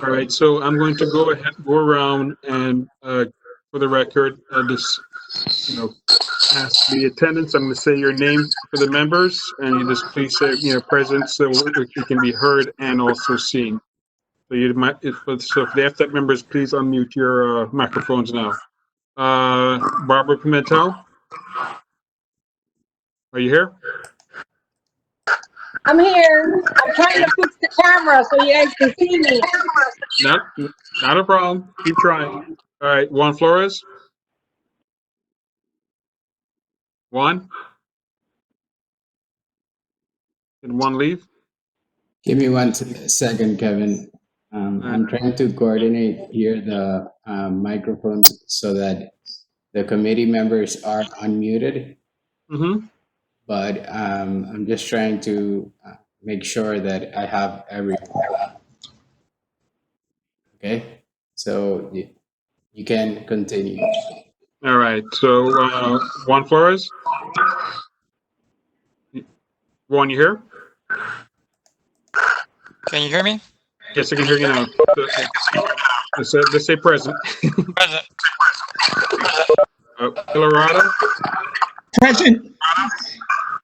All right, so I'm going to go around and, for the record, just, ask the attendants. I'm going to say your name for the members, and you just please say, present, so it can be heard and also seen. So if the FTAC members, please unmute your microphones now. Barbara Pimentel, are you here? I'm here. I'm trying to fix the camera so you guys can see me. Not a problem. Keep trying. All right, Juan Flores. Juan? Did Juan leave? Give me 1 second, Kevin. I'm trying to coordinate here the microphones so that the committee members are unmuted. Mm-hmm. But I'm just trying to make sure that I have everyone. Okay, so you can continue. All right, so Juan Flores? Juan, you here? Can you hear me? Yes, I can hear you now. Let's say present. Present. Colorado? Present.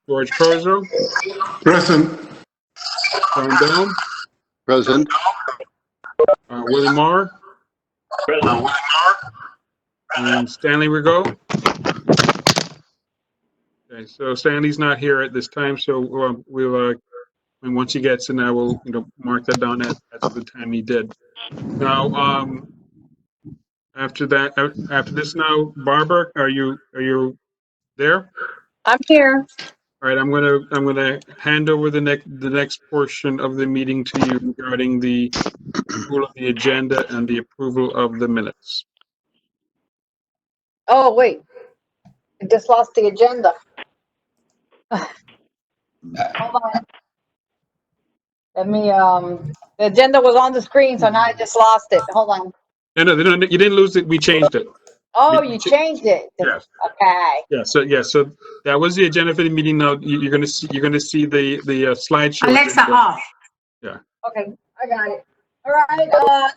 George Corzo? Present. John Dome? Present. Willie Marr? Present. And Stanley Rigaud? Okay, so Stanley's not here at this time, so we'll and once he gets in, I will mark that down at the time he did. Now, after this now, Barbara, are you there? I'm here. All right, I'm gonna hand over the next portion of the meeting to you regarding the approval of the agenda and the approval of the minutes. Oh, wait. I just lost the agenda. Hold on. Let me, the agenda was on the screen, so now I just lost it. Hold on. No, you didn't lose it. We changed it. Oh, you changed it. Yes. Okay. So that was the agenda for the meeting. Now you're gonna see the slideshow. Alexa off. Yeah. Okay, I got it. All right,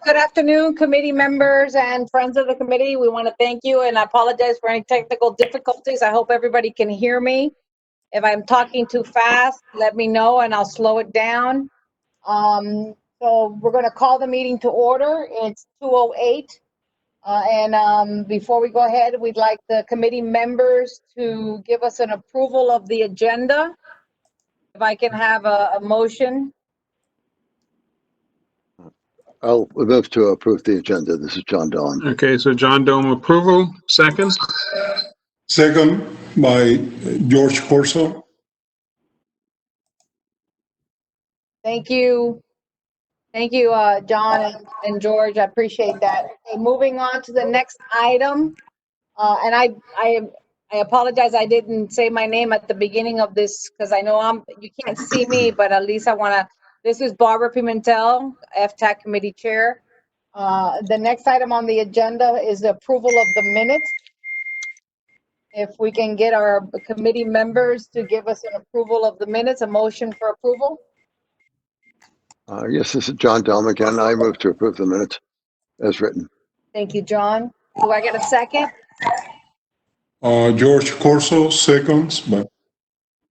good afternoon, committee members and friends of the committee. We want to thank you and I apologize for any technical difficulties. I hope everybody can hear me. If I'm talking too fast, let me know and I'll slow it down. So we're going to call the meeting to order. It's 2:08. Before we go ahead, we'd like the committee members to give us an approval of the agenda. If I can have a motion. I'll move to approve the agenda. This is John Dome. Okay, so John Dome approval. Second. Second by George Corso. Thank you. Thank you, John and George. I appreciate that. Okay, moving on to the next item. And I apologize. I didn't say my name at the beginning of this because I know you can't see me, but at least I want to. This is Barbara Pimentel, FTAC Committee Chair. The next item on the agenda is the approval of the minutes. If we can get our committee members to give us an approval of the minutes, a motion for approval. Yes, this is John Dome again. I move to approve the minutes as written. Thank you, John. Do I get a second? George Corso, seconds. But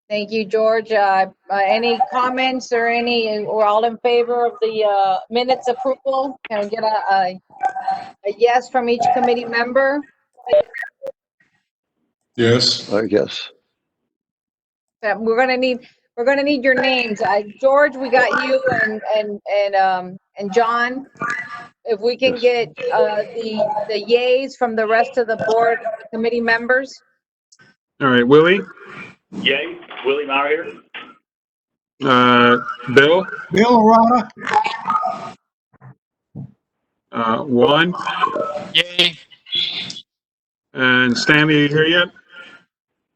Thank you, George. Any comments or we're all in favor of the minutes approval? Can we get a yes from each committee member? yes. Yes. We're gonna need your names. George, we got you and John. If we can get the yays from the rest of the board committee members. All right, Willie. Yay, Willie Meyer here. Bill. Bill Arata. Juan. Yay. And Stanley, are you here yet?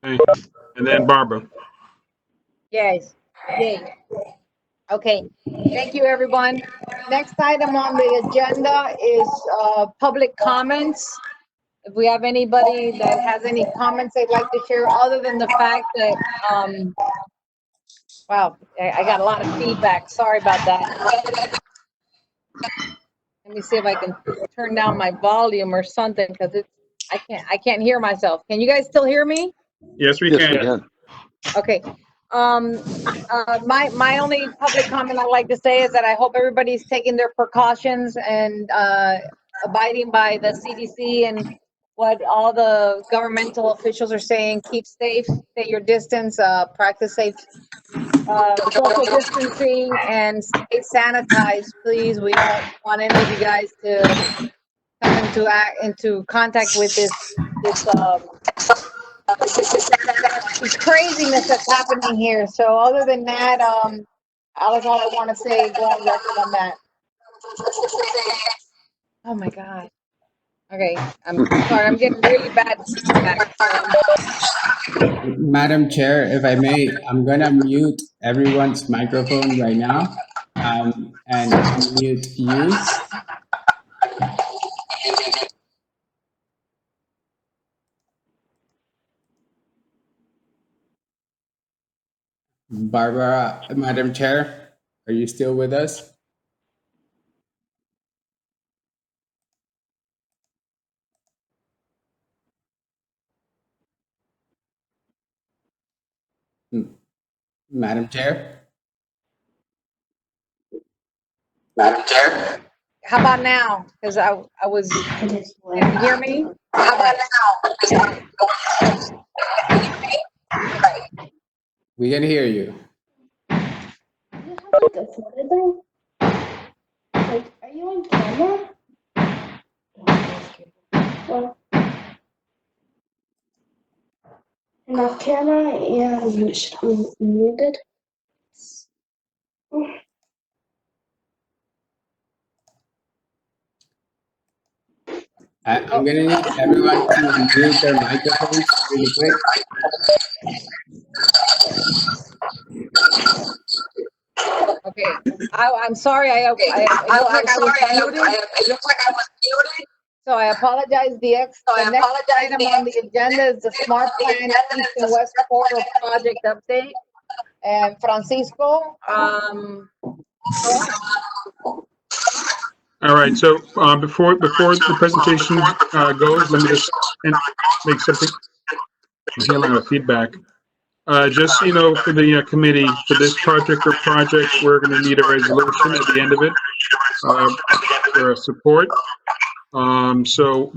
Okay. And then Barbara. Yes. Yay. Okay. Thank you, everyone. Next item on the agenda is public comments. If we have anybody that has any comments they'd like to share, other than the fact that, wow, I got a lot of feedback. Sorry about that. Let me see if I can turn down my volume or something, because I can't hear myself. Can you guys still hear me? Yes, we Yes, we can. can. Okay. My only public comment I'd like to say is that I hope everybody's taking their precautions and abiding by the CDC and what all the governmental officials are saying. Keep safe, stay your distance, practice safe social distancing, and stay sanitized, please. We don't want any of you guys to come into contact with this craziness that's happening here. So other than that, that's all I want to say. Go on record on that. Oh my God. Okay, I'm sorry. I'm getting really bad feedback. Madam Chair, if I may, I'm gonna mute everyone's microphone right now, and unmute you. Barbara, Madam Chair, are you still with us? M- Madam Chair? Madam Chair? How about now? Because I was. Can you hear me? How about now? We can hear you. You have like a photo thing? Like, are you on camera? Well, and off camera and muted. I'm gonna need everyone to mute their microphones really quick. Okay. I'm sorry. It looked like I was muted. It looks like I was muted. So I apologize. The next item on the agenda is the Smart Plan East and West Corridor Project Update. And Francisco, All right, so before the presentation goes, let me just make something. I'm hearing a lot of feedback. Just so you know, for the committee, for this project or projects, we're going to need a resolution at the end of it for support. So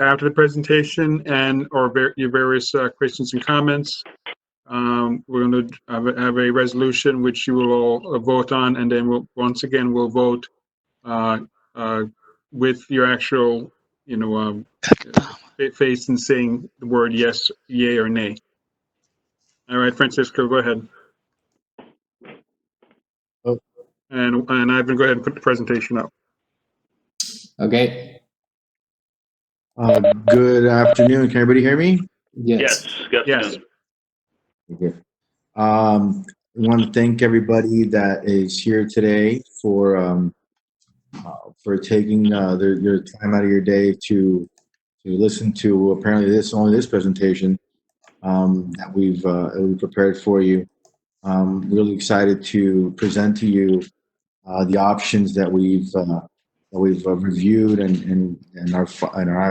after the presentation and or your various questions and comments, we're going to have a resolution which you will all vote on, and then once again we'll vote with your actual, face and saying the word yes, yay, or nay. All right, Francisco, go ahead. Oh. And Ivan, go ahead and put the presentation up. Okay. Good afternoon. Can everybody hear me? Yes. Yes. Okay. I want to thank everybody that is here today for taking your time out of your day to listen to apparently this presentation that we've prepared for you. Really excited to present to you the options that we've reviewed and our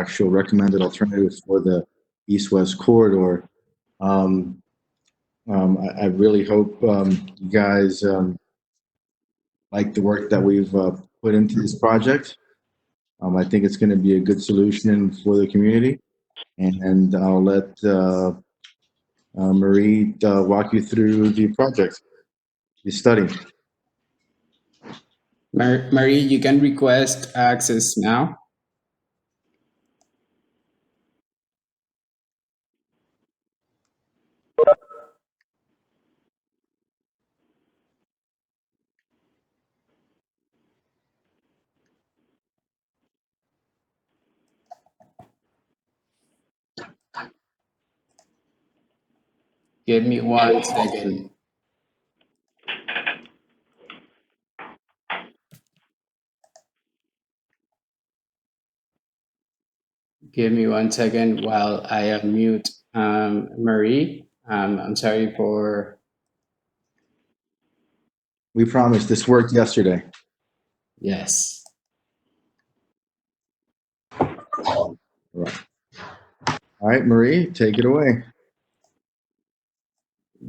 actual recommended alternatives for the East-West corridor. I really hope you guys like the work that we've put into this project. I think it's going to be a good solution for the community, and I'll let Marie walk you through the project, the study. Marie, you can request access now. Give me 1 second. Give me 1 second while I unmute Marie. I'm sorry for. We promise this worked yesterday. Yes. All right, Marie, take it away.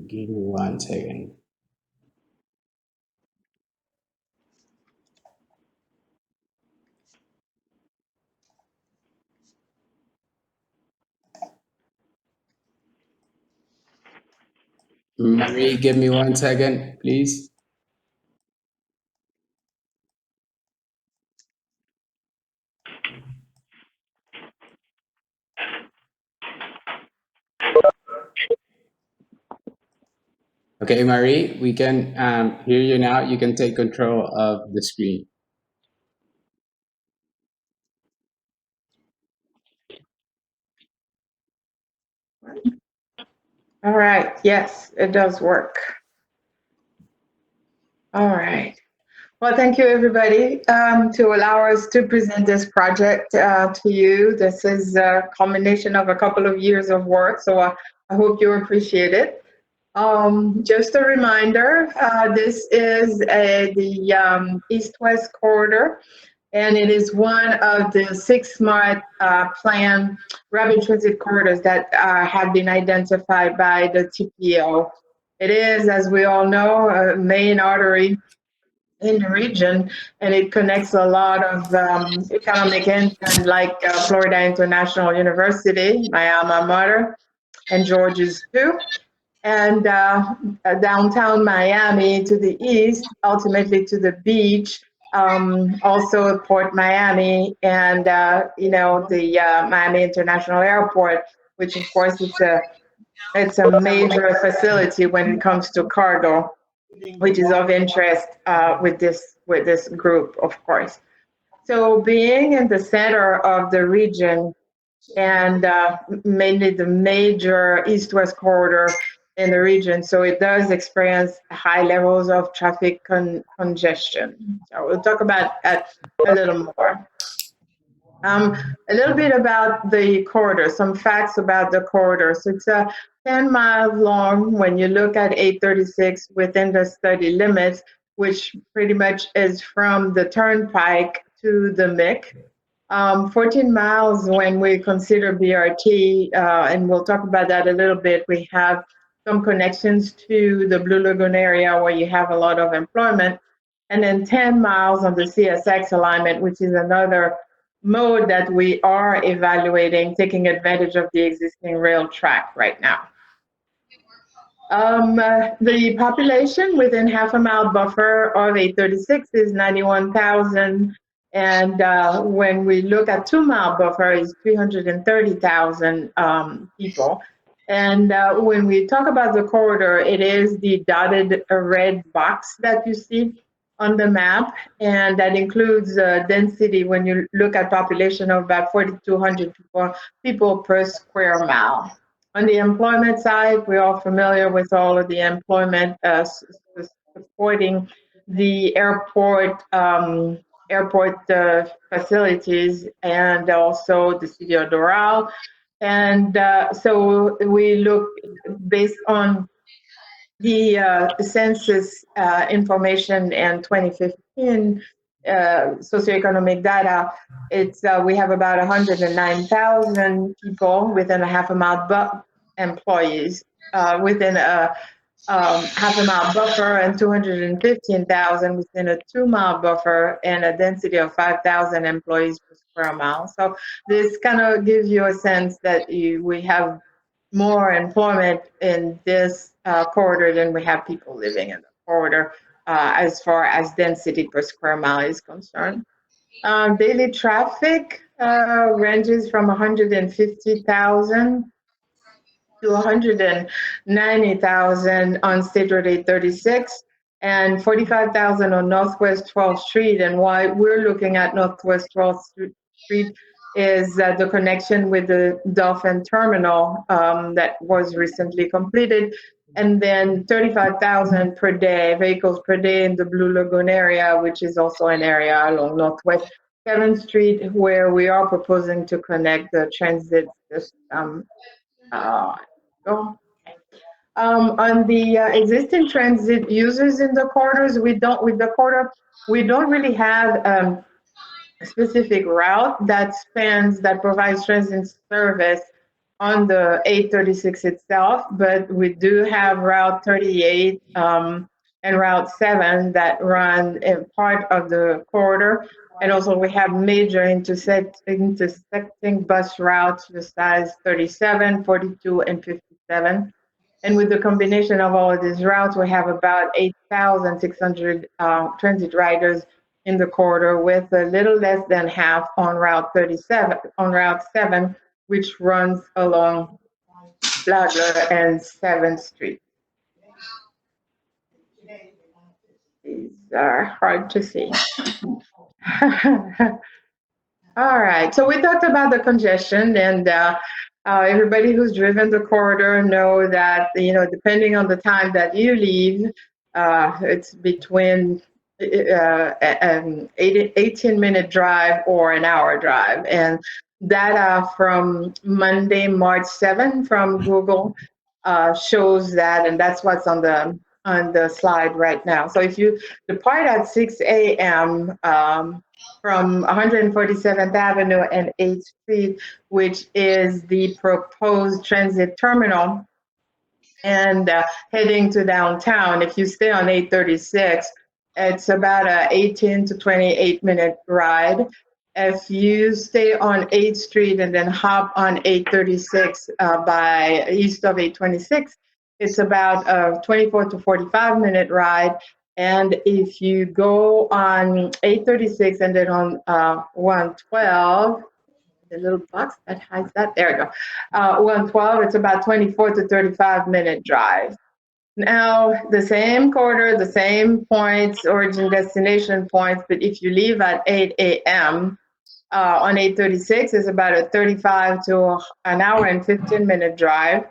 Give me 1 second. Marie, give me 1 second, please. Okay, Marie, we can hear you now. You can take control of the screen. All right. Yes, it does work. All right. Well, thank you, everybody, to allow us to present this project to you. This is a culmination of a couple of years of work, so I hope you appreciate it. Just a reminder, this is the East-West corridor, and it is one of the 6 smart plan rapid transit corridors that have been identified by the TPO. It is, as we all know, a main artery in the region, and it connects a lot of economic engines like Florida International University, my alma mater, and George's too, and downtown Miami to the east, ultimately to the beach, also Port Miami, and the Miami International Airport, which of course it's a major facility when it comes to cargo, which is of interest with this group, of course. So being in the center of the region and mainly the major east-west corridor in the region, so it does experience high levels of traffic congestion. So we'll talk about that a little more. A little bit about the corridor, some facts about the corridor. So it's 10 miles long when you look at 836 within the study limits, which pretty much is from the turnpike to the MIC. 14 miles when we consider BRT, and we'll talk about that a little bit. We have some connections to the Blue Lagoon area where you have a lot of employment, and then 10 miles on the CSX alignment, which is another mode that we are evaluating, taking advantage of the existing rail track right now. The population within half a mile buffer of 836 is 91,000. And when we look at 2 mile buffer is 330,000 people. And when we talk about the corridor, it is the dotted red box that you see on the map, and that includes density when you look at population of about 4,200 people per square mile. On the employment side, we're all familiar with all of the employment supporting the airport facilities and also the city of Doral. And so we look based on the census information and 2015 socioeconomic data. It's we have about 109,000 people within a half a mile employees within a half a mile buffer, and 215,000 within a 2 mile buffer, and a density of 5,000 employees per square mile. So this kind of gives you a sense that we have more employment in this corridor than we have people living in the corridor as far as density per square mile is concerned. Daily traffic ranges from 150,000 to 190,000 on State Road 836 and 45,000 on Northwest 12th Street. And why we're looking at Northwest 12th Street is the connection with the Dolphin Terminal that was recently completed. And then 35,000 per day, vehicles per day in the Blue Lagoon area, which is also an area along Northwest 7th Street where we are proposing to connect the transit system. On the existing transit users in the corridors, we don't really have specific route that provides transit service on the 836 itself, but we do have Route 38 and Route 7 that run in part of the corridor. And also we have major intersecting bus routes, the size 37, 42, and 57. And with the combination of all of these routes, we have about 8,600 transit riders in the corridor, with a little less than half on Route 7, which runs along Flagler and 7th Street. These are hard to see. All right, so we talked about the congestion, and everybody who's driven the corridor know that, depending on the time that you leave, it's between an 18-minute drive or an hour drive. And data from Monday, March 7 from Google shows that, and that's what's on the slide right now. So if you depart at 6 a.m. From 147th Avenue and 8th Street, which is the proposed transit terminal, and heading to downtown, if you stay on 836, it's about a 18 to 28-minute ride. If you stay on 8th Street and then hop on 836 by east of 826, it's about a 24 to 45-minute ride. And if you go on 836 and then on 112, the little box that hides that, there we go. 112, it's about 24 to 35-minute drive. Now, the same corridor, the same points, origin destination points, but if you leave at 8 a.m. On 836, it's about a 35 to an hour and 15-minute drive.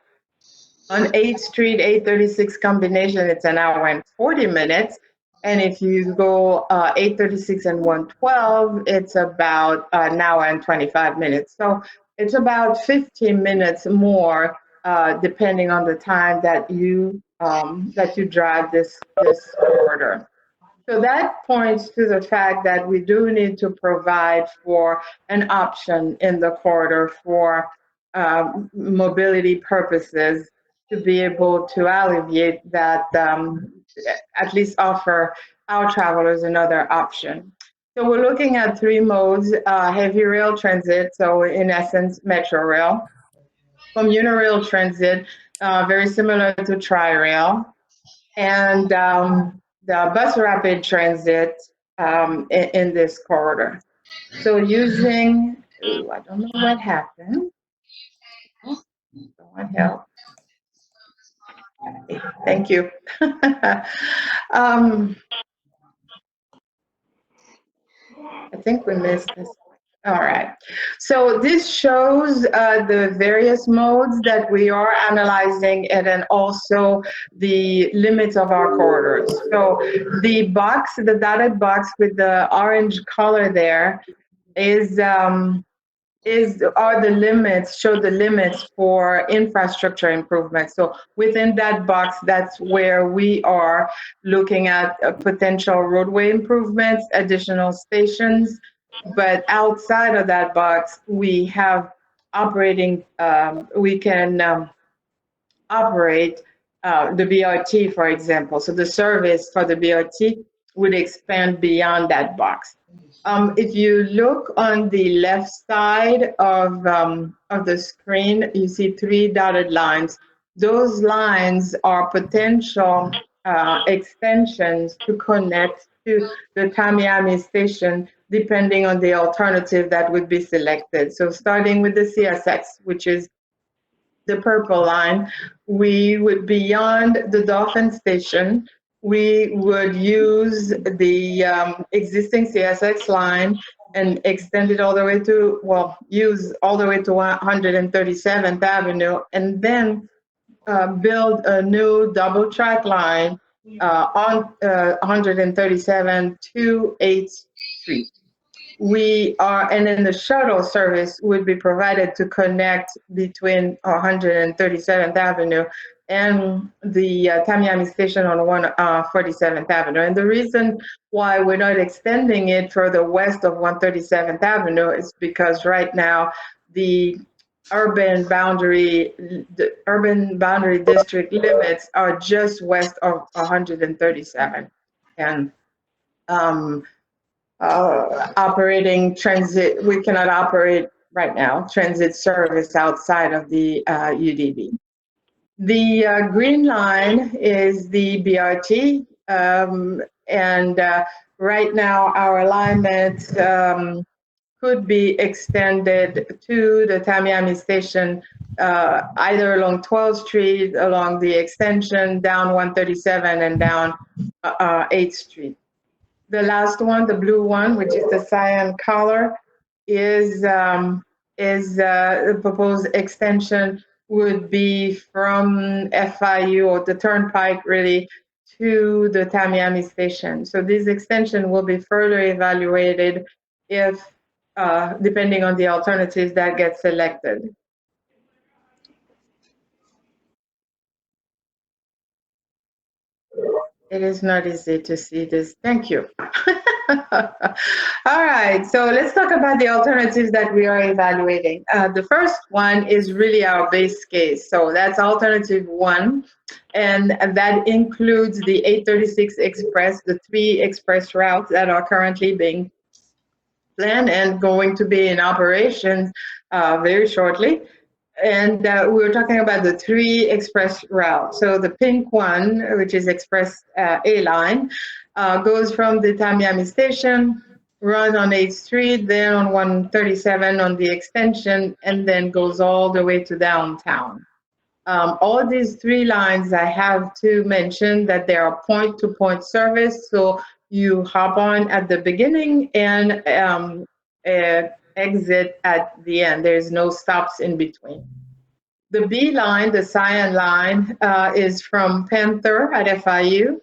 On 8th Street, 836 combination, it's an hour and 40 minutes. And if you go 836 and 112, it's about an hour and 25 minutes. So it's about 15 minutes more, depending on the time that you drive this corridor. So that points to the fact that we do need to provide for an option in the corridor for mobility purposes, to be able to alleviate that, at least offer our travelers another option. So we're looking at three modes: heavy rail transit, so in essence, Metro Rail; commuter transit, very similar to Tri-Rail; and the bus rapid transit in this corridor. So using, I don't know what happened. Someone help. Thank you. I think we missed this. All right. So this shows the various modes that we are analyzing, and then also the limits of our corridors. So the box, the dotted box with the orange color there are the limits, show the limits for infrastructure improvements. So within that box, that's where we are looking at potential roadway improvements, additional stations. But outside of that box, we have operating, we can operate the BRT, for example. So the service for the BRT would expand beyond that box. If you look on the left side of the screen, you see three dotted lines. Those lines are potential extensions to connect to the Tamiami station, depending on the alternative that would be selected. So starting with the CSX, which is the purple line, we would, beyond the Dolphin station, we would use the existing CSX line and extend it all the way to, use all the way to 137th Avenue, and then build a new double track line on 137 to 8th Street. And then the shuttle service would be provided to connect between 137th Avenue and the Tamiami station on 147th Avenue. And the reason why we're not extending it further west of 137th Avenue is because right now the urban boundary district limits are just west of 137, and operating transit, we cannot operate right now transit service outside of the UDB. The green line is the BRT, and right now our alignment could be extended to the Tamiami station, either along 12th Street, along the extension, down 137, and down 8th Street. The last one, the blue one, which is the cyan color, is the proposed extension would be from FIU, or the turnpike really, to the Tamiami station. So this extension will be further evaluated if, depending on the alternatives that get selected. It is not easy to see this. Thank you. All right, so let's talk about the alternatives that we are evaluating. The first one is really our base case. So that's alternative 1, and that includes the 836 Express, the 3 express routes that are currently being planned and going to be in operations very shortly. And we were talking about the 3 express routes. So the pink one, which is Express A line, goes from the Tamiami station, runs on 8th Street, then on 137 on the extension, and then goes all the way to downtown. All these 3 lines, I have to mention that they are point-to-point service. So you hop on at the beginning and exit at the end. There's no stops in between. The B line, the cyan line, is from Panther at FIU,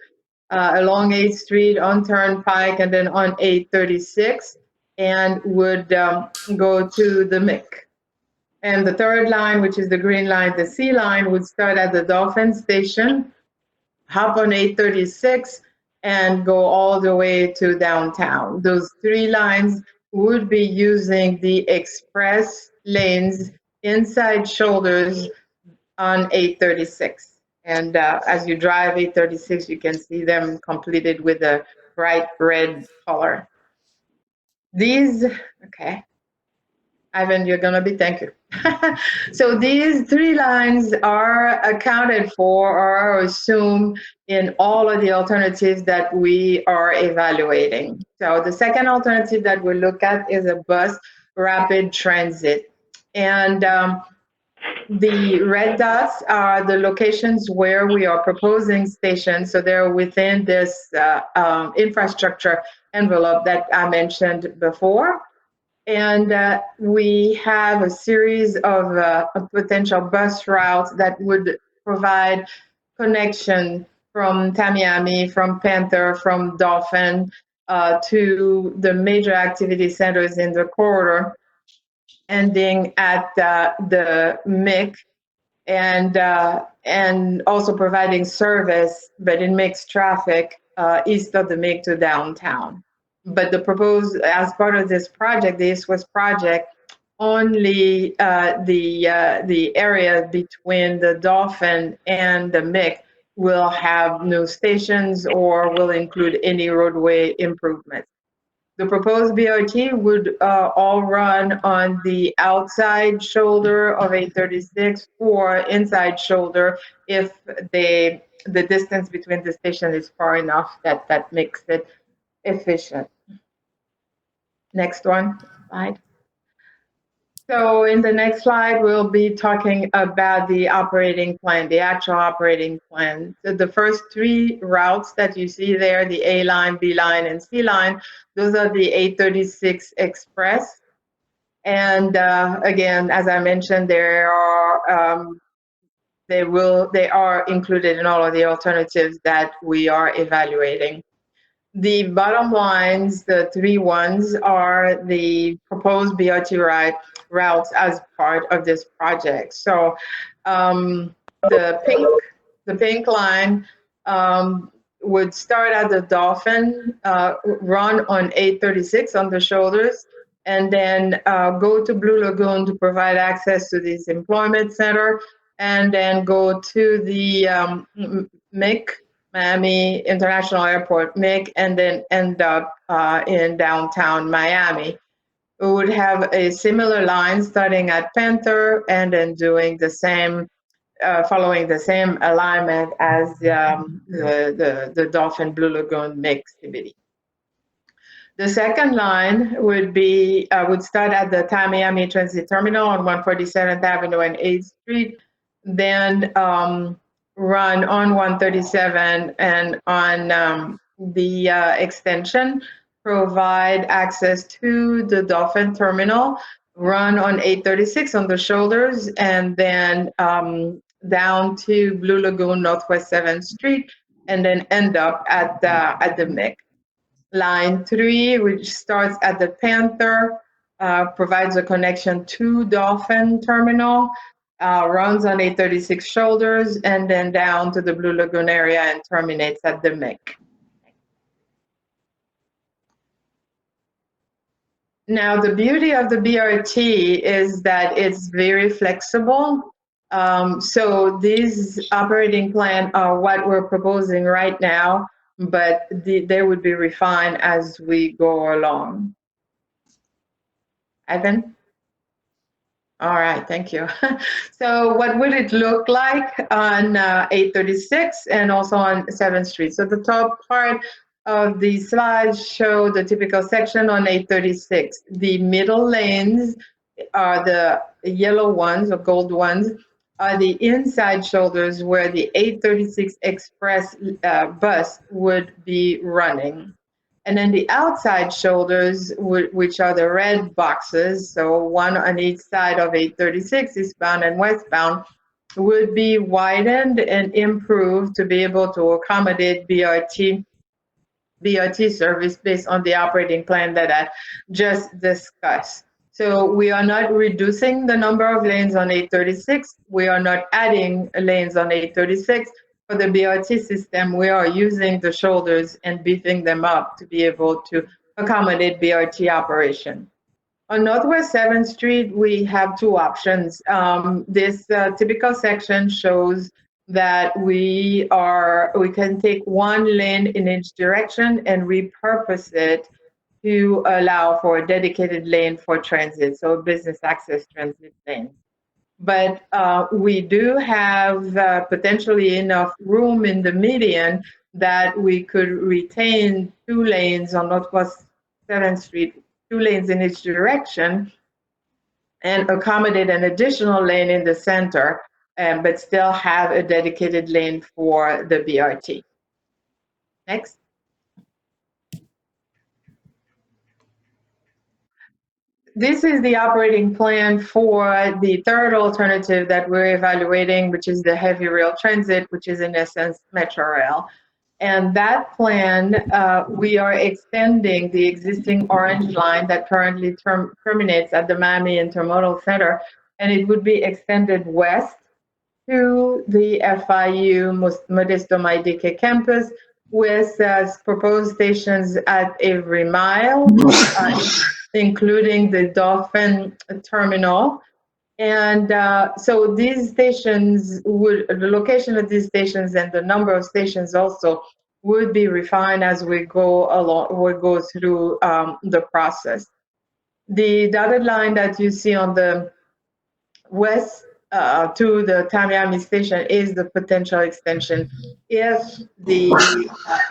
along 8th Street, on Turnpike, and then on 836, and would go to the MIC. And the third line, which is the green line, the C line, would start at the Dolphin Station, hop on 836, and go all the way to downtown. Those 3 lines would be using the express lanes inside shoulders on 836. And as you drive 836, you can see them completed with a bright red color. These, okay. Ivan, you're gonna be, thank you. So these 3 lines are accounted for or are assumed in all of the alternatives that we are evaluating. So the second alternative that we look at is a bus rapid transit. And the red dots are the locations where we are proposing stations. So they're within this infrastructure envelope that I mentioned before. And we have a series of potential bus routes that would provide connection from Tamiami, from Panther, from Dolphin to the major activity centers in the corridor, ending at the MIC, and also providing service, but in mixed traffic, east of the MIC to downtown. But the proposed, as part of this project, the East-West project, only the area between the Dolphin and the MIC will have new stations or will include any roadway improvements. The proposed BRT would all run on the outside shoulder of 836 or inside shoulder if the distance between the station is far enough that makes it efficient. Next one, slide. So in the next slide, we'll be talking about the operating plan, the actual operating plan. So the first 3 routes that you see there, the A line, B line, and C line, those are the 836 Express. And again, as I mentioned, they are included in all of the alternatives that we are evaluating. The bottom lines, the 3 ones, are the proposed BRT routes as part of this project. So the pink the pink line would start at the Dolphin, run on 836 on the shoulders, and then go to Blue Lagoon to provide access to this employment center, and then go to the MIC, Miami International Airport, MIC, and then end up in downtown Miami. We would have a similar line starting at Panther and then doing the same, following the same alignment as the Dolphin Blue Lagoon mix CBD. The second line would be would start at the Miami Transit Terminal on 147th Avenue and 8th Street, then run on 137 and on the extension, provide access to the Dolphin Terminal, run on 836 on the shoulders, and then down to Blue Lagoon Northwest 7th Street, and then end up at the MIC. Line 3, which starts at the Panther, provides a connection to Dolphin Terminal, runs on 836 shoulders, and then down to the Blue Lagoon area and terminates at the MIC. Now, the beauty of the BRT is that it's very flexible. So these operating plan are what we're proposing right now, but they would be refined as we go along. Ivan? All right, thank you. So what would it look like on 836 and also on 7th Street? So the top part of the slides show the typical section on 836. The middle lanes are the yellow ones or gold ones, are the inside shoulders where the 836 Express bus would be running. And then the outside shoulders, which are the red boxes, so one on each side of 836, eastbound and westbound, would be widened and improved to be able to accommodate BRT service based on the operating plan that I just discussed. So we are not reducing the number of lanes on 836. We are not adding lanes on 836. For the BRT system, we are using the shoulders and beefing them up to be able to accommodate BRT operation. On Northwest 7th Street, we have two options. This typical section shows that we can take one lane in each direction and repurpose it to allow for a dedicated lane for transit, so business access transit lane. But we do have potentially enough room in the median that we could retain 2 lanes on Northwest 7th Street, 2 lanes in each direction, and accommodate an additional lane in the center, but still have a dedicated lane for the BRT. Next. This is the operating plan for the third alternative that we're evaluating, which is the heavy rail transit, which is in essence Metro Rail. And that plan, we are extending the existing orange line that currently terminates at the Miami Intermodal Center, and it would be extended west to the FIU Modesto Maideke campus with proposed stations at every mile, including the Dolphin Terminal. And so these stations the location of these stations and the number of stations also would be refined as we go along, we go through the process. The dotted line that you see on the west to the Miami station is the potential extension if the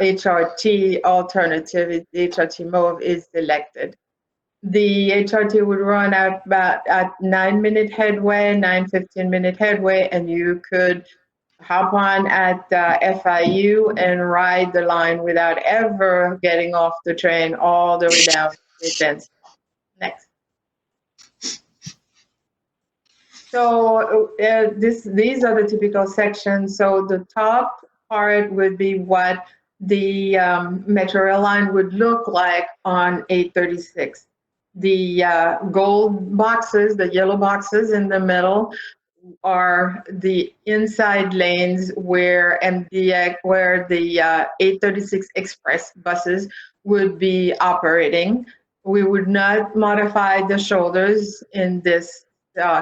HRT alternative, the HRT mode is selected. The HRT would run at 9-minute headway, 15-minute headway, and you could hop on at FIU and ride the line without ever getting off the train all the way down to Density. Next. So these are the typical sections. So the top part would be what the Metro Rail line would look like on 836. The gold boxes, the yellow boxes in the middle are the inside lanes where where the 836 express buses would be operating. We would not modify the shoulders in this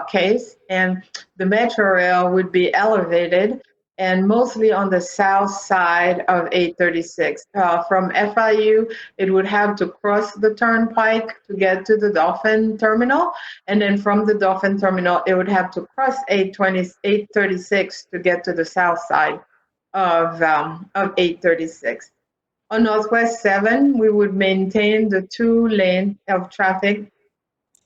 case, and the Metro Rail would be elevated and mostly on the south side of 836. From FIU, it would have to cross the turnpike to get to the Dolphin Terminal, and then from the Dolphin Terminal, it would have to cross 836 to get to the south side of 836. On Northwest 7, we would maintain the 2 lanes of traffic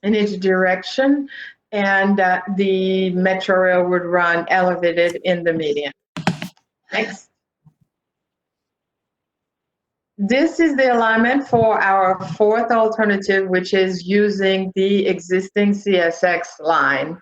in each direction, and the Metro Rail would run elevated in the median. Next. This is the alignment for our fourth alternative, which is using the existing CSX line.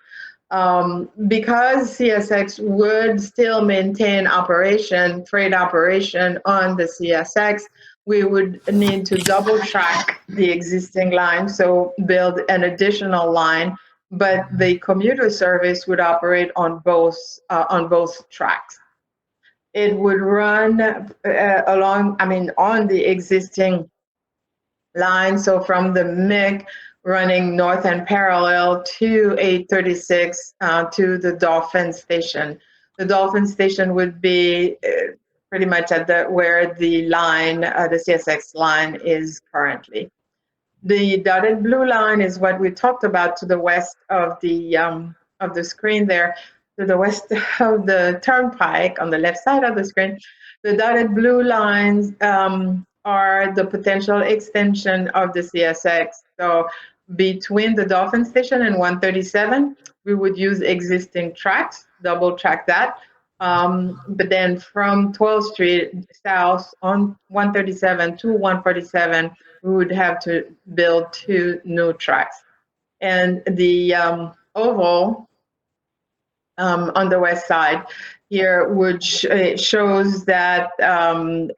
Because CSX would still maintain freight operation on the CSX, we would need to double track the existing line, so build an additional line, but the commuter service would operate on both tracks. It would run on the existing line, so from the MIC running north and parallel to 836 to the Dolphin Station. The Dolphin Station would be pretty much at where the line, the CSX line is currently. The dotted blue line is what we talked about to the west of the screen there, to the west of the turnpike on the left side of the screen. The dotted blue lines are the potential extension of the CSX. So between the Dolphin Station and 137, we would use existing tracks, double track that. But then from 12th Street south on 137 to 147, we would have to build 2 new tracks. And the oval on the west side here, which shows that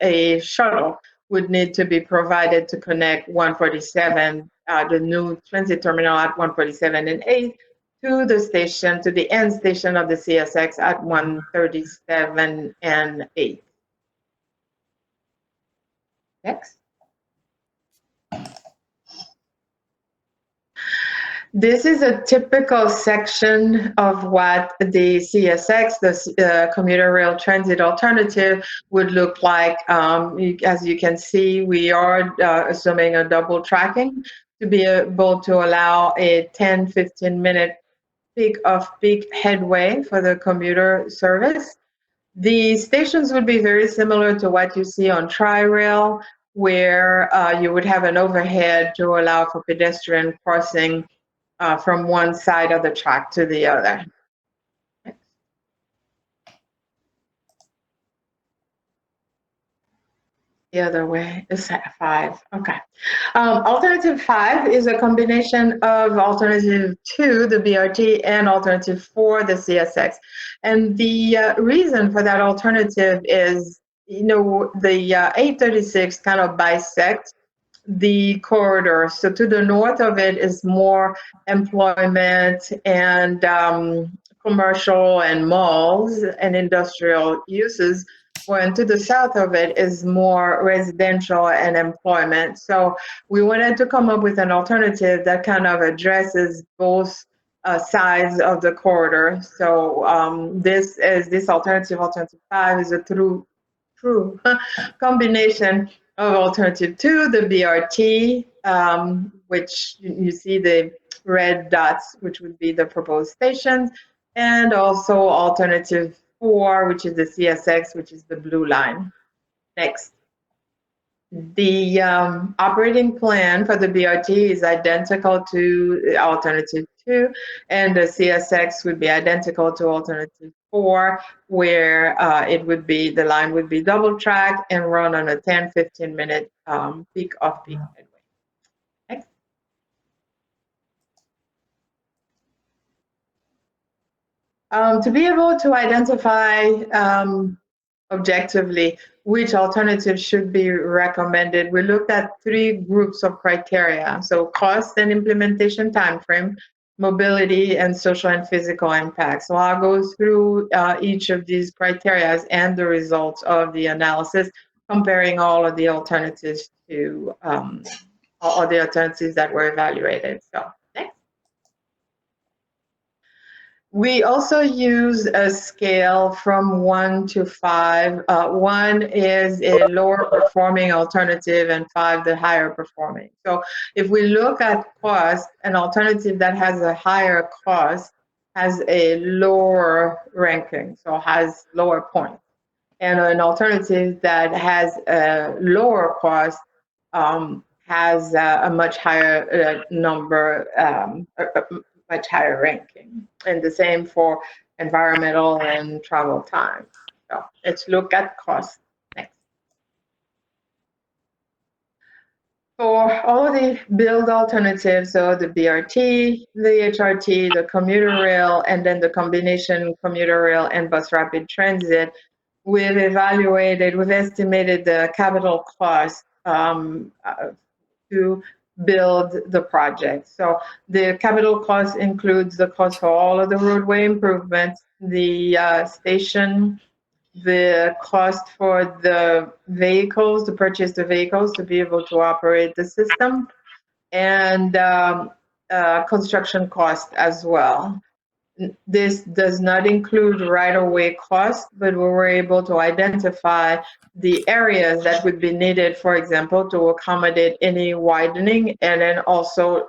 a shuttle would need to be provided to connect 147, the new transit terminal at 147 and 8, to the station, to the end station of the CSX at 137 and 8. Next. This is a typical section of what the CSX, the commuter rail transit alternative, would look like. As you can see, we are assuming a double tracking to be able to allow a 10-15 minute peak headway for the commuter service. The stations would be very similar to what you see on Tri-Rail, where you would have an overhead to allow for pedestrian crossing from one side of the track to the other. The other way is 5. Okay. Alternative 5 is a combination of alternative 2, the BRT, and alternative 4, the CSX. And the reason for that alternative is, the 836 kind of bisects the corridor. So to the north of it is more employment and commercial and malls and industrial uses, when to the south of it is more residential and employment. So we wanted to come up with an alternative that kind of addresses both sides of the corridor. So this alternative 5, is a true combination of alternative 2, the BRT, which you see the red dots, which would be the proposed stations, and also alternative 4, which is the CSX, which is the blue line. Next. The operating plan for the BRT is identical to alternative 2, and the CSX would be identical to alternative 4, where the line would be double track and run on a 10-15 minute peak headway. Next. To be able to identify objectively which alternative should be recommended, we looked at 3 groups of criteria. So cost and implementation timeframe, mobility, and social and physical impact. So I'll go through each of these criteria and the results of the analysis, comparing all of the alternatives to all the alternatives that were evaluated. So next. We also use a scale from 1 to 5. 1 is a lower performing alternative and 5 the higher performing. So if we look at cost, an alternative that has a higher cost has a lower ranking, so has lower points. And an alternative that has a lower cost has a much higher number, much higher ranking. And the same for environmental and travel time. So let's look at cost next. For all of the build alternatives, so the BRT, the HRT, the commuter rail, and then the combination commuter rail and bus rapid transit, we've estimated the capital cost to build the project. So the capital cost includes the cost for all of the roadway improvements, the station, the cost for the vehicles, to purchase the vehicles to be able to operate the system, and construction cost as well. This does not include right-of-way costs, but we were able to identify the areas that would be needed, for example, to accommodate any widening, and then also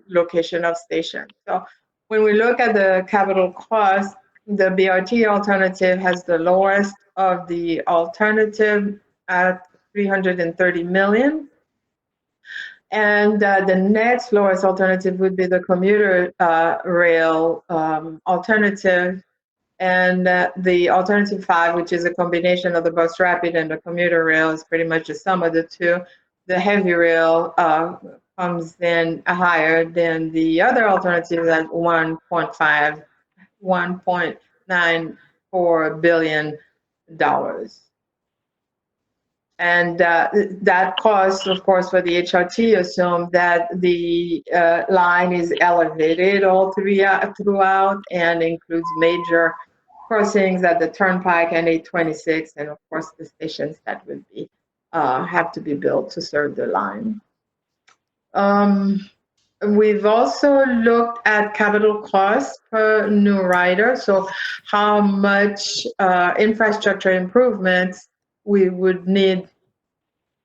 location of stations. So when we look at the capital cost, the BRT alternative has the lowest of the alternative at $330 million. And the next lowest alternative would be the commuter rail alternative. And the alternative 5, which is a combination of the bus rapid and the commuter rail, is pretty much the sum of the two. The heavy rail comes in higher than the other alternatives at $1.94 billion. And that cost, of course, for the HRT assumed that the line is elevated all throughout and includes major crossings at the Turnpike and 826, and of course the stations that would be have to be built to serve the line. We've also looked at capital costs per new rider, so how much infrastructure improvements we would need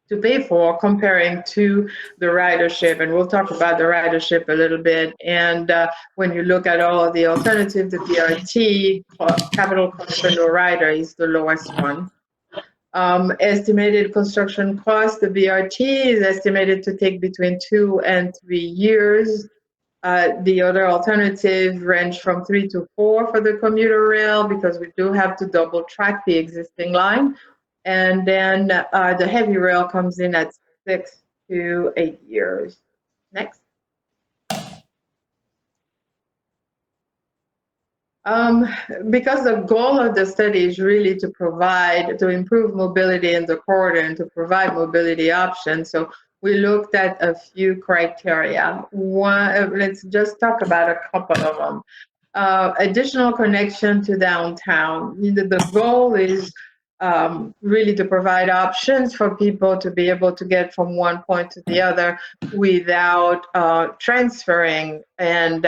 to pay for comparing to the ridership. And we'll talk about the ridership a little bit. And when you look at all of the alternatives, the BRT capital cost per new rider is the lowest one. Estimated construction cost, the BRT is estimated to take between 2 and 3 years. The other alternative range from 3 to 4 for the commuter rail, because we do have to double track the existing line. And then the heavy rail comes in at 6 to 8 years. Next. Because the goal of the study is really to improve mobility in the corridor and to provide mobility options. So we looked at a few criteria. One, let's just talk about a couple of them. Additional connection to downtown. The goal is really to provide options for people to be able to get from one point to the other without transferring. And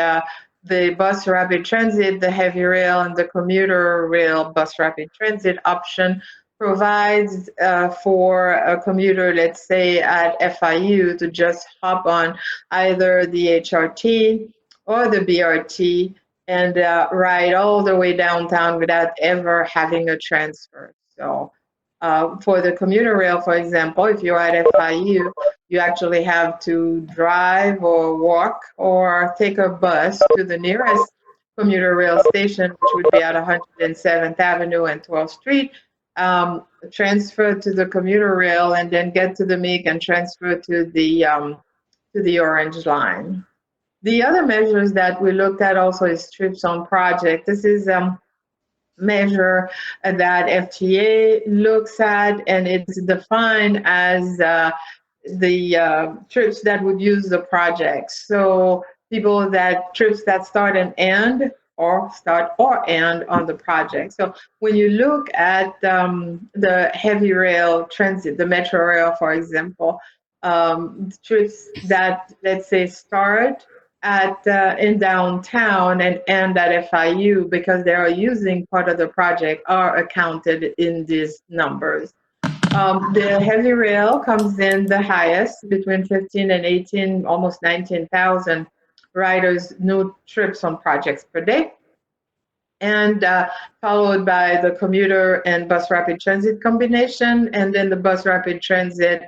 the bus rapid transit, the heavy rail, and the commuter rail bus rapid transit option provides for a commuter, let's say at FIU, to just hop on either the HRT or the BRT and ride all the way downtown without ever having a transfer. So for the commuter rail, for example, if you're at FIU, you actually have to drive or walk or take a bus to the nearest commuter rail station, which would be at 107th Avenue and 12th Street, transfer to the commuter rail, and then get to the MIG and transfer to the Orange Line. The other measures that we looked at also is trips on project. This is measure that FTA looks at, and it's defined as the trips that would use the project. So trips that start and end or start or end on the project. So when you look at the heavy rail transit, the metro rail, for example, trips that, let's say, start at in downtown and end at FIU because they are using part of the project are accounted in these numbers. The heavy rail comes in the highest, between 15 and 18, almost 19,000 riders, new trips on projects per day, and followed by the commuter and bus rapid transit combination, and then the bus rapid transit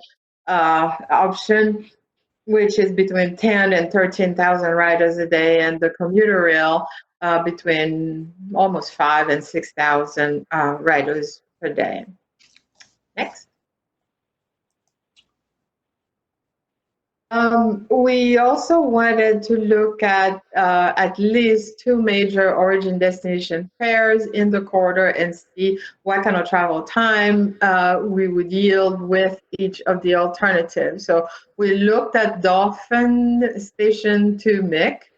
option, which is between 10 and 13,000 riders a day, and the commuter rail between almost 5 and 6,000 riders per day. Next. We also wanted to look at least 2 major origin destination pairs in the corridor and see what kind of travel time we would yield with each of the alternatives. So we looked at Dolphin Station to MIC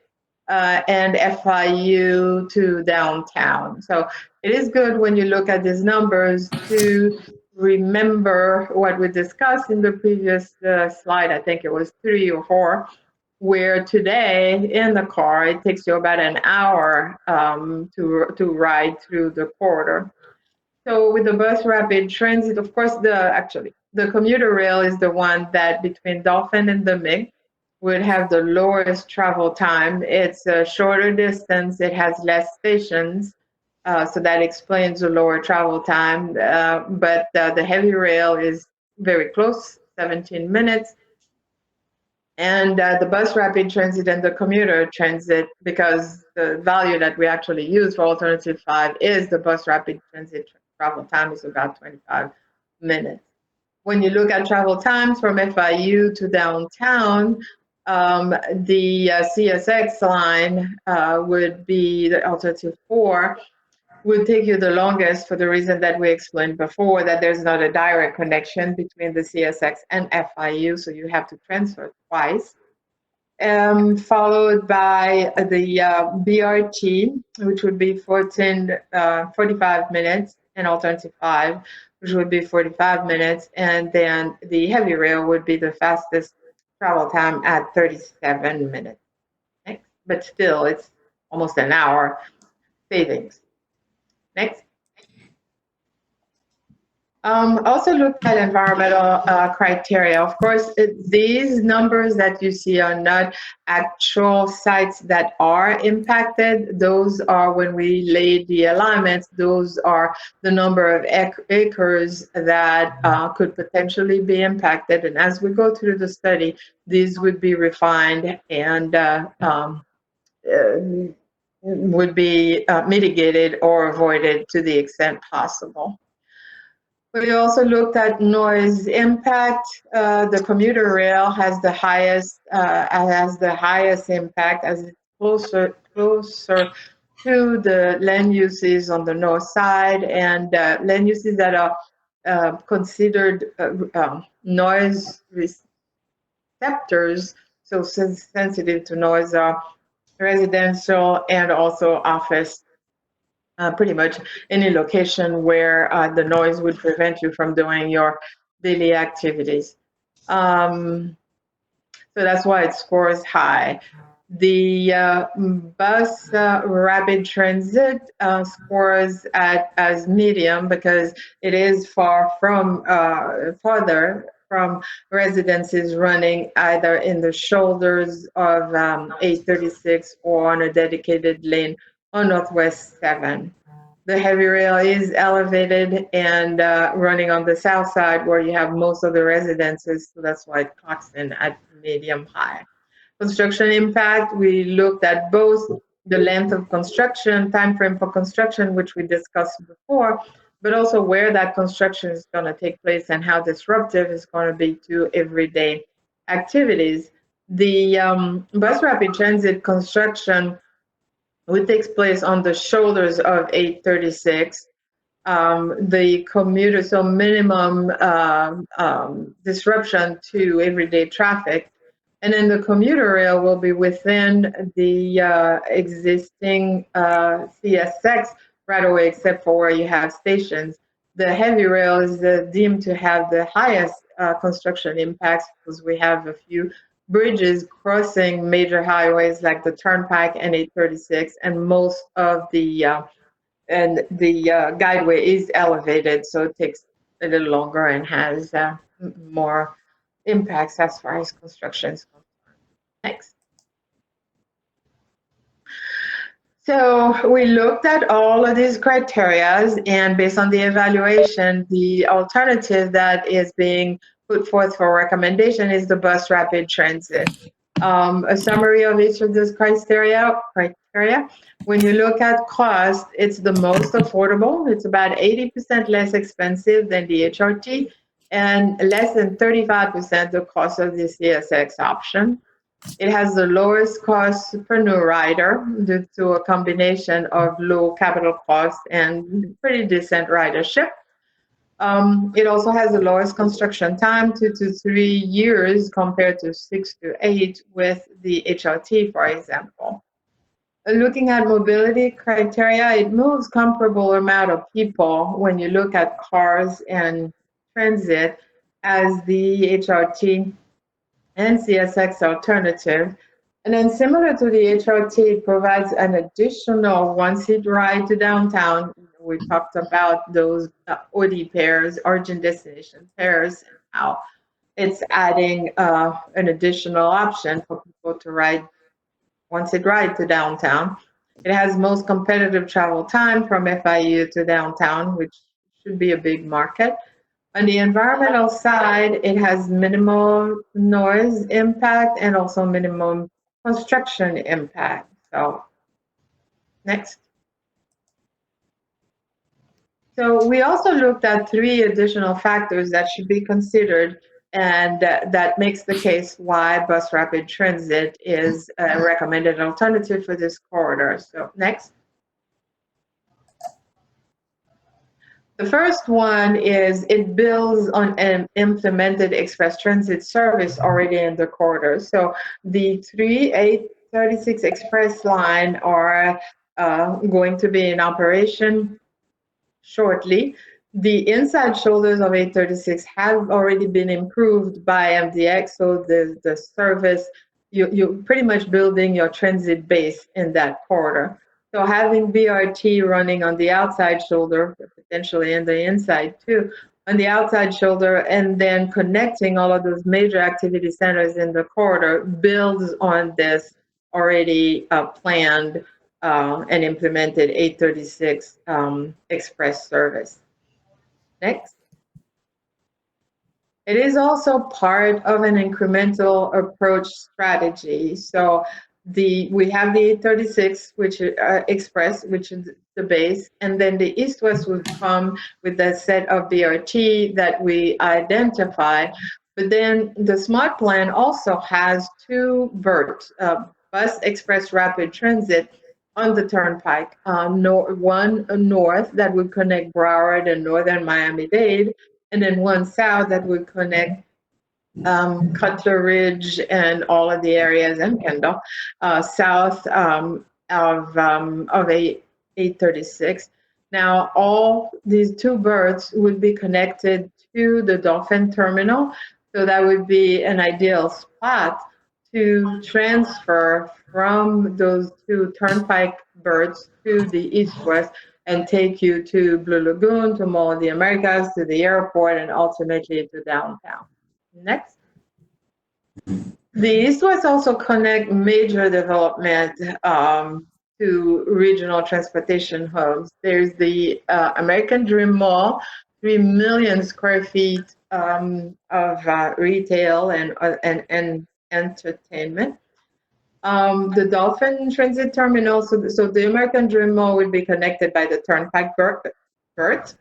and FIU to downtown. So it is good when you look at these numbers to remember what we discussed in the previous slide. I think it was 3 or 4, where today in the car it takes you about an hour to ride through the corridor. So with the bus rapid transit, of course, the commuter rail is the one that between Dolphin and the MIG would have the lowest travel time. It's a shorter distance. It has less stations. So that explains the lower travel time. But the heavy rail is very close, 17 minutes. And the bus rapid transit and the commuter transit, because the value that we actually use for alternative 5 is the bus rapid transit travel time is about 25 minutes. When you look at travel times from FIU to downtown, the CSX line would be the alternative 4, would take you the longest for the reason that we explained before, that there's not a direct connection between the CSX and FIU, so you have to transfer twice. Followed by the BRT, which would be 45 minutes, and alternative 5, which would be 45 minutes, and then the heavy rail would be the fastest travel time at 37 minutes. Next. But still, it's almost an hour savings. Next. Also looked at environmental criteria. Of course, these numbers that you see are not actual sites that are impacted. Those are when we laid the alignments, those are the number of acres that could potentially be impacted. And as we go through the study, these would be refined and would be mitigated or avoided to the extent possible. We also looked at noise impact. The commuter rail has the highest impact as it's closer to the land uses on the north side, and land uses that are considered noise receptors, so sensitive to noise, are residential and also office. Pretty much any location where the noise would prevent you from doing your daily activities. So that's why it scores high. The bus rapid transit scores as medium because it is farther from residences running either in the shoulders of 836 or on a dedicated lane on Northwest 7. The heavy rail is elevated and running on the south side where you have most of the residences, so that's why it clocks in at medium high. Construction impact, we looked at both the length of construction, time frame for construction, which we discussed before, but also where that construction is going to take place and how disruptive it's going to be to everyday activities. The bus rapid transit construction, which takes place on the shoulders of 836, the commuter, so minimum disruption to everyday traffic And then the commuter rail will be within the existing CSX right away, except for where you have stations. The heavy rail is deemed to have the highest construction impacts because we have a few bridges crossing major highways like the Turnpike and 836, and most of the guideway is elevated, so it takes a little longer and has more impacts as far as construction is concerned. Next. So we looked at all of these criteria, and based on the evaluation, the alternative that is being put forth for recommendation is the bus rapid transit. A summary of each of these criteria. When you look at cost, it's the most affordable. It's about 80% less expensive than the HRT and less than 35% the cost of the CSX option. It has the lowest cost per new rider due to a combination of low capital costs and pretty decent ridership. It also has the lowest construction time, 2 to 3 years compared to 6 to 8 with the HRT, for example. Looking at mobility criteria, it moves comparable amount of people when you look at cars and transit as the HRT and CSX alternative. And then similar to the HRT, it provides an additional one-seat ride to downtown. We talked about those OD pairs, origin destination pairs, and how it's adding an additional option for people to ride one-seat ride to downtown. It has most competitive travel time from FIU to downtown, which should be a big market. On the environmental side, it has minimal noise impact and also minimum construction impact. So, next. So we also looked at 3 additional factors that should be considered, and that makes the case why bus rapid transit is a recommended alternative for this corridor. So, next. The first one is it builds on an implemented express transit service already in the corridor. So the 836 express line are going to be in operation shortly. The inside shoulders of 836 have already been improved by MDX, so the service, you're pretty much building your transit base in that corridor. So having BRT running on the outside shoulder, potentially in the inside too, on the outside shoulder, and then connecting all of those major activity centers in the corridor builds on this already planned and implemented 836 express service. Next. It is also part of an incremental approach strategy. So we have the 836, which express, which is the base, and then the east-west would come with the set of BRT that we identified. But then the SMART plan also has 2 BERT, bus express rapid transit, on the Turnpike. One north that would connect Broward and northern Miami-Dade, and then one south that would connect Cutler Ridge and all of the areas in Kendall, south of 836. Now, all these 2 BERTs would be connected to the Dolphin Terminal, so that would be an ideal spot to transfer from those 2 Turnpike BERTs to the east-west and take you to Blue Lagoon, to Mall of the Americas, to the airport, and ultimately to downtown. Next. The east-west also connect major development to regional transportation hubs. There's the American Dream Mall, 3 million square feet of retail and entertainment. The Dolphin Transit Terminal, so the American Dream Mall would be connected by the Turnpike BERT.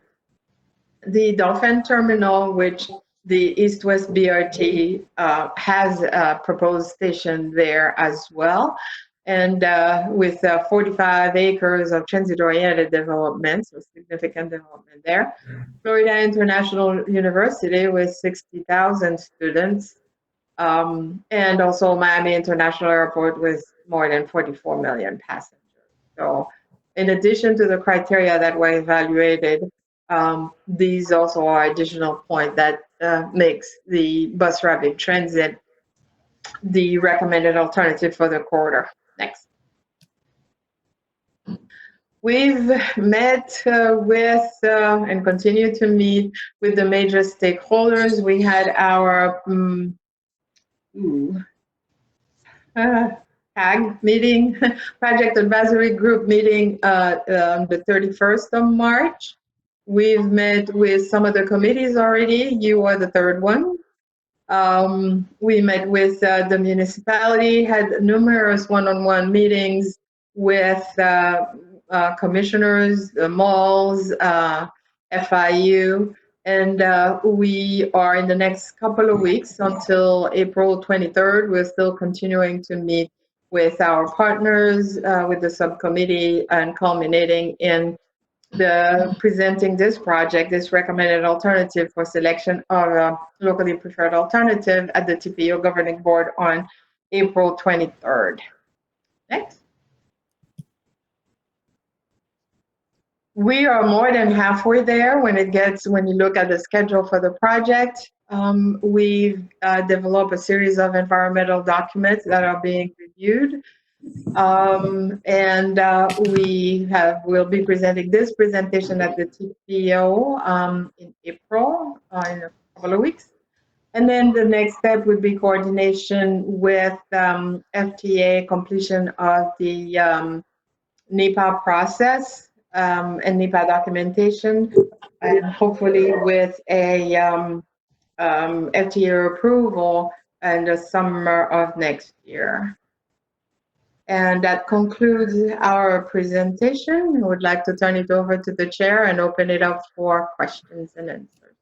The Dolphin Terminal, which the East-West BRT has a proposed station there as well. And with 45 acres of transit-oriented development, so significant development there. Florida International University with 60,000 students. And also Miami International Airport with more than 44 million passengers. So in addition to the criteria that were evaluated, these also are additional point that makes the bus rapid transit the recommended alternative for the corridor. Next. We've met with and continue to meet with the major stakeholders. We had our FTAC meeting, Project Advisory Group meeting the 31st of March. We've met with some of the committees already. You are the third one. We met with the municipality, had numerous one-on-one meetings with commissioners, the malls, FIU, and we are in the next couple of weeks until April 23rd. We're still continuing to meet with our partners, with the subcommittee, and culminating in the presenting this project, this recommended alternative for selection of a locally preferred alternative at the TPO Governing Board on April 23rd. Next. We are more than halfway there when you look at the schedule for the project. We've developed a series of environmental documents that are being reviewed. We'll be presenting this presentation at the TPO in April, in a couple of weeks. And then the next step would be coordination with FTA, completion of the NEPA process and NEPA documentation, and hopefully with a FTA approval in the summer of next year. And that concludes our presentation. I would like to turn it over to the chair and open it up for questions and answers.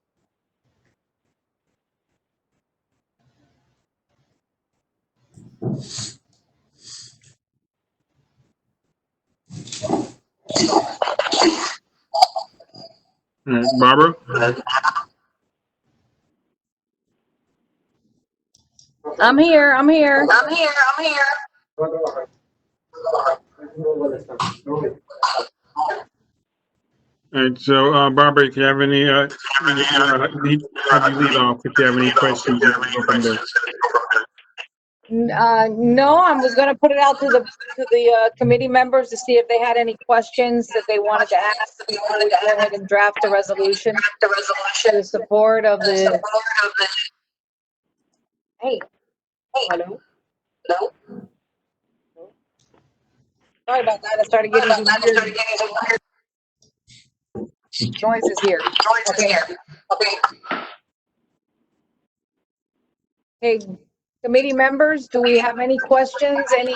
All right, Barbara? I'm here. All right, so Barbara, if you have any, have you lead off if you have any questions. No, I was going to put it out to the committee members to see if they had any questions that they wanted to ask. We wanted to go ahead and draft a resolution to the support of the. Hey. Hello. Sorry about that. I started getting some noises here. Okay, committee members, do we have any questions? Any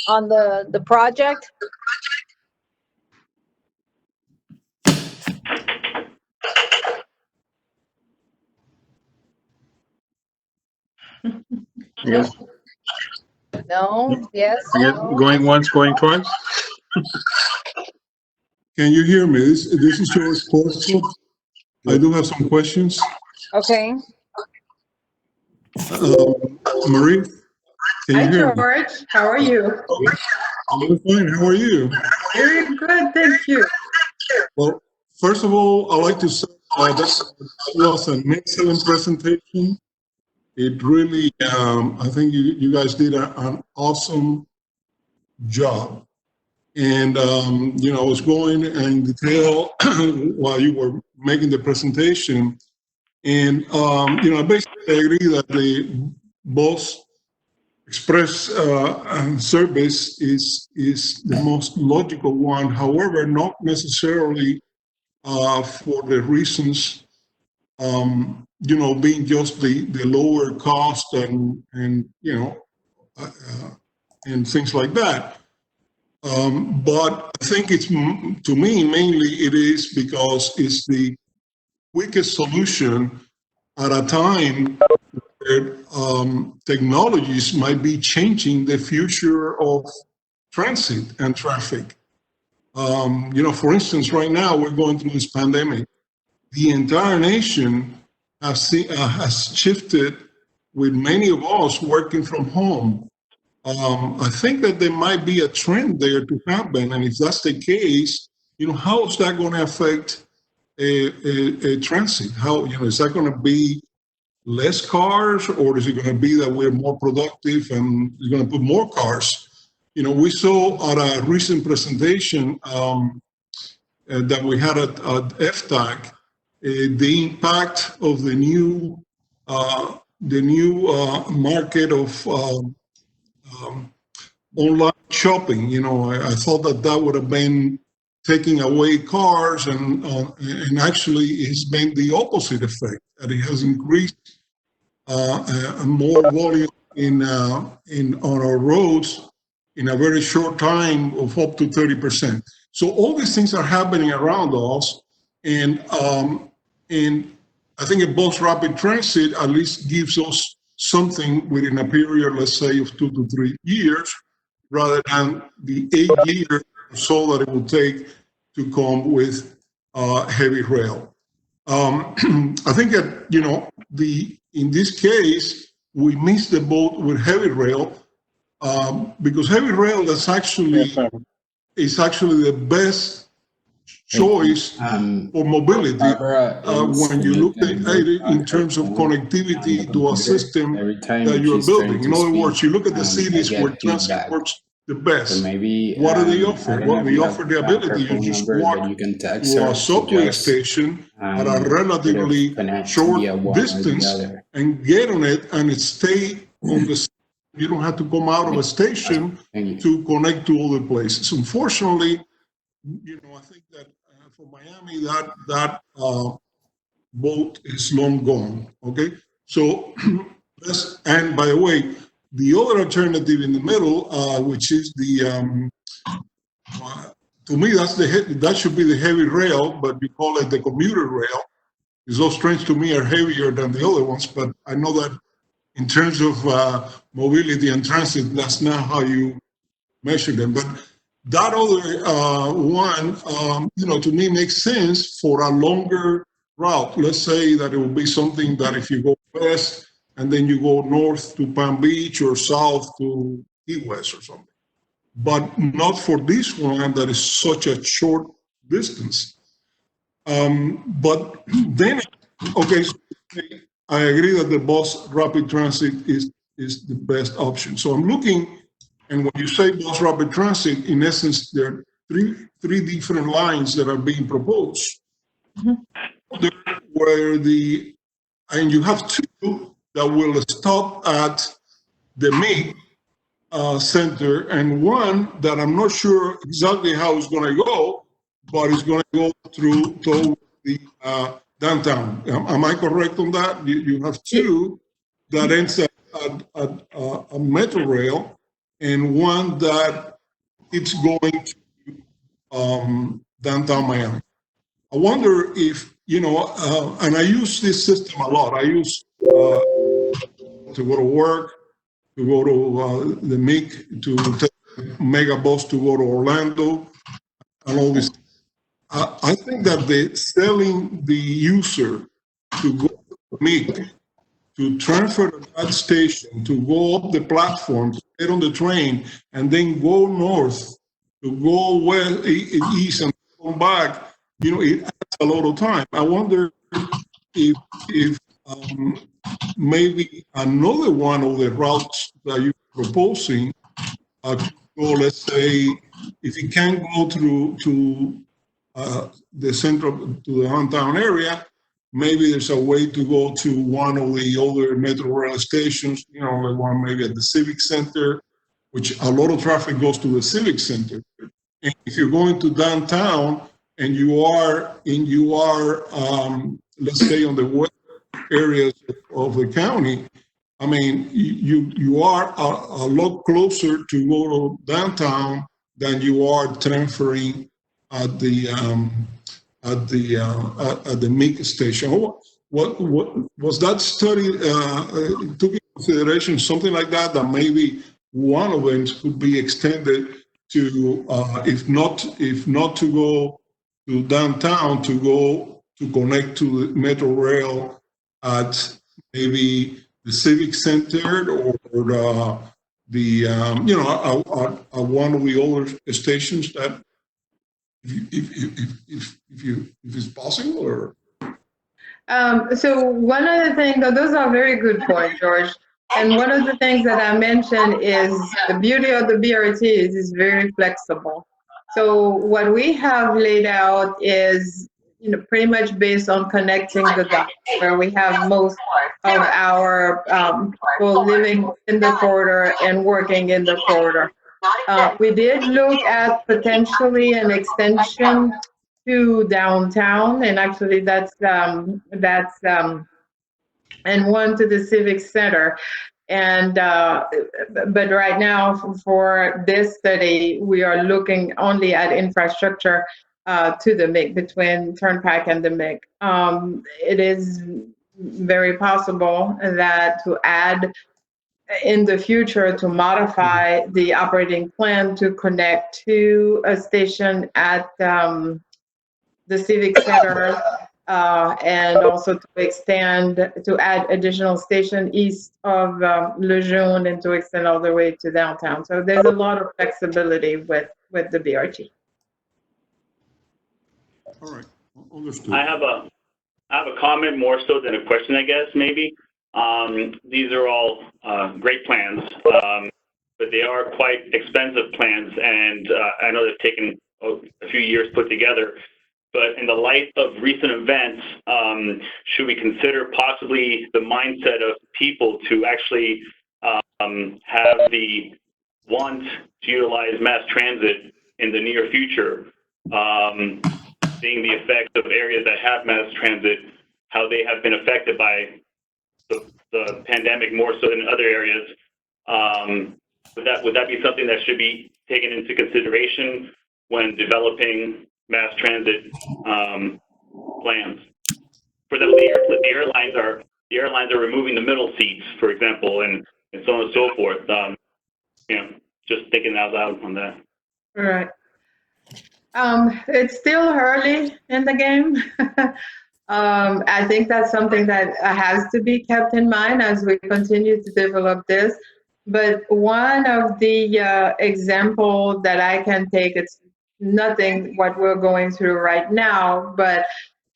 on the project? Yes. No. Yes. Going once, going twice. Can you hear me? This is George Corso. I do have some questions. Okay. Marie, can you Hi, hear me? George. How are you? I'm doing fine. How are you? Very good, thank you. Well, first of all, I'd like to say that was an excellent presentation. It really, I think you guys did an awesome job. And, I was going in detail while you were making the presentation. And, I basically agree that the both express service is the most logical one. However, not necessarily for the reasons, being just the lower cost and things like that. But I think it's, to me, mainly it is because it's the quickest solution at a time where technologies might be changing the future of transit and traffic. For instance, right now we're going through this pandemic. The entire nation has shifted with many of us working from home, I think that there might be a trend there to happen. And if that's the case, how is that going to affect a transit? How, is that going to be less cars, or is it going to be that we're more productive and you're going to put more cars? We saw at a recent presentation that we had at FTAC, the impact of the new market of online shopping. I thought that would have been taking away cars, and actually it's been the opposite effect, that it has increased more volume on our roads in a very short time of up to 30%. So all these things are happening around us, and I think a bus rapid transit at least gives us something within a period, let's say, of 2 to 3 years, rather than the 8 years or so that it would take to come with heavy rail. I think that, in this case, we missed the boat with heavy rail, because heavy rail is actually the best choice for mobility when you look at it in terms of connectivity to a system that you're building. In other words, you look at the cities where transit works the best. So maybe What do they offer? Well, they offer the ability to just walk to a subway station at a relatively short distance and get on it and stay on the. You don't have to come out of a station to connect to other places. Unfortunately, I think that for Miami, that boat is long gone. Okay, so and by the way, the other alternative in the middle, which is the to me that should be the heavy rail, but we call it the commuter rail. Because those trains to me are heavier than the other ones, but I know that in terms of mobility and transit, that's not how you measure them. But that other one, to me makes sense for a longer route. Let's say that it will be something that if you go west and then you go north to Palm Beach or south to Key West or something. But not for this one that is such a short distance. But then, okay, so I agree that the bus rapid transit is the best option. So I'm looking, and when you say bus rapid transit, in essence, there are three different lines that are being proposed. Mm-hmm. And you have two that will stop at the MIG center, and one that I'm not sure exactly how it's going to go, but it's going to go to the downtown. Am I correct on that? You have two that ends at a metro rail, and one that it's going to downtown Miami. I wonder if, and I use this system a lot. I use to go to work, to go to the MIG, to take mega bus to go to Orlando, and all this. I think that selling the user to go to the MIG, to transfer to that station, to go up the platform, to get on the train, and then go north, to go west, east, and come back, it adds a lot of time. I wonder if maybe another one of the routes that you're proposing could go, let's say, if you can't go to the central, to the downtown area, maybe there's a way to go to one of the older metro rail stations, like one maybe at the Civic Center, which a lot of traffic goes to the Civic Center. And if you're going to downtown and you are, let's say, on the west areas of the county, I mean, you are a lot closer to go to downtown than you are transferring at the MIG station. What was that study took into consideration something like that maybe one of them could be extended to if not to go to downtown, to go to connect to the metro rail at maybe civic center or one of the older stations that if it's possible or. So one of the things, those are very good points, George. And one of the things that I mentioned is the beauty of the BRT is it's very flexible. So what we have laid out is, pretty much based on connecting the dots, where we have most of our people living in the corridor and working in the corridor. We did look at potentially an extension to downtown, and actually that's and one to the civic center. And but right now for this study, we are looking only at infrastructure to the MIC, between Turnpike and the MIC. It is very possible that to add in the future, to modify the operating plan to connect to a station at the civic center, and also to add additional station east of Lejeune, and to extend all the way to downtown. So there's a lot of flexibility with the BRT. All right, understood. I have a comment more so than a question, I guess, maybe. These are all great plans, but they are quite expensive plans, and I know they've taken a few years to put together. But in the light of recent events, should we consider possibly the mindset of people to actually have the want to utilize mass transit in the near future, seeing the effects of areas that have mass transit, how they have been affected by the pandemic more so than other areas? Would that be something that should be taken into consideration when developing mass transit plans? For the airlines are removing the middle seats, for example, and so on and so forth. Just thinking out loud on that. All right. It's still early in the game. I think that's something that has to be kept in mind as we continue to develop this. But one of the example that I can take, it's nothing what we're going through right now, but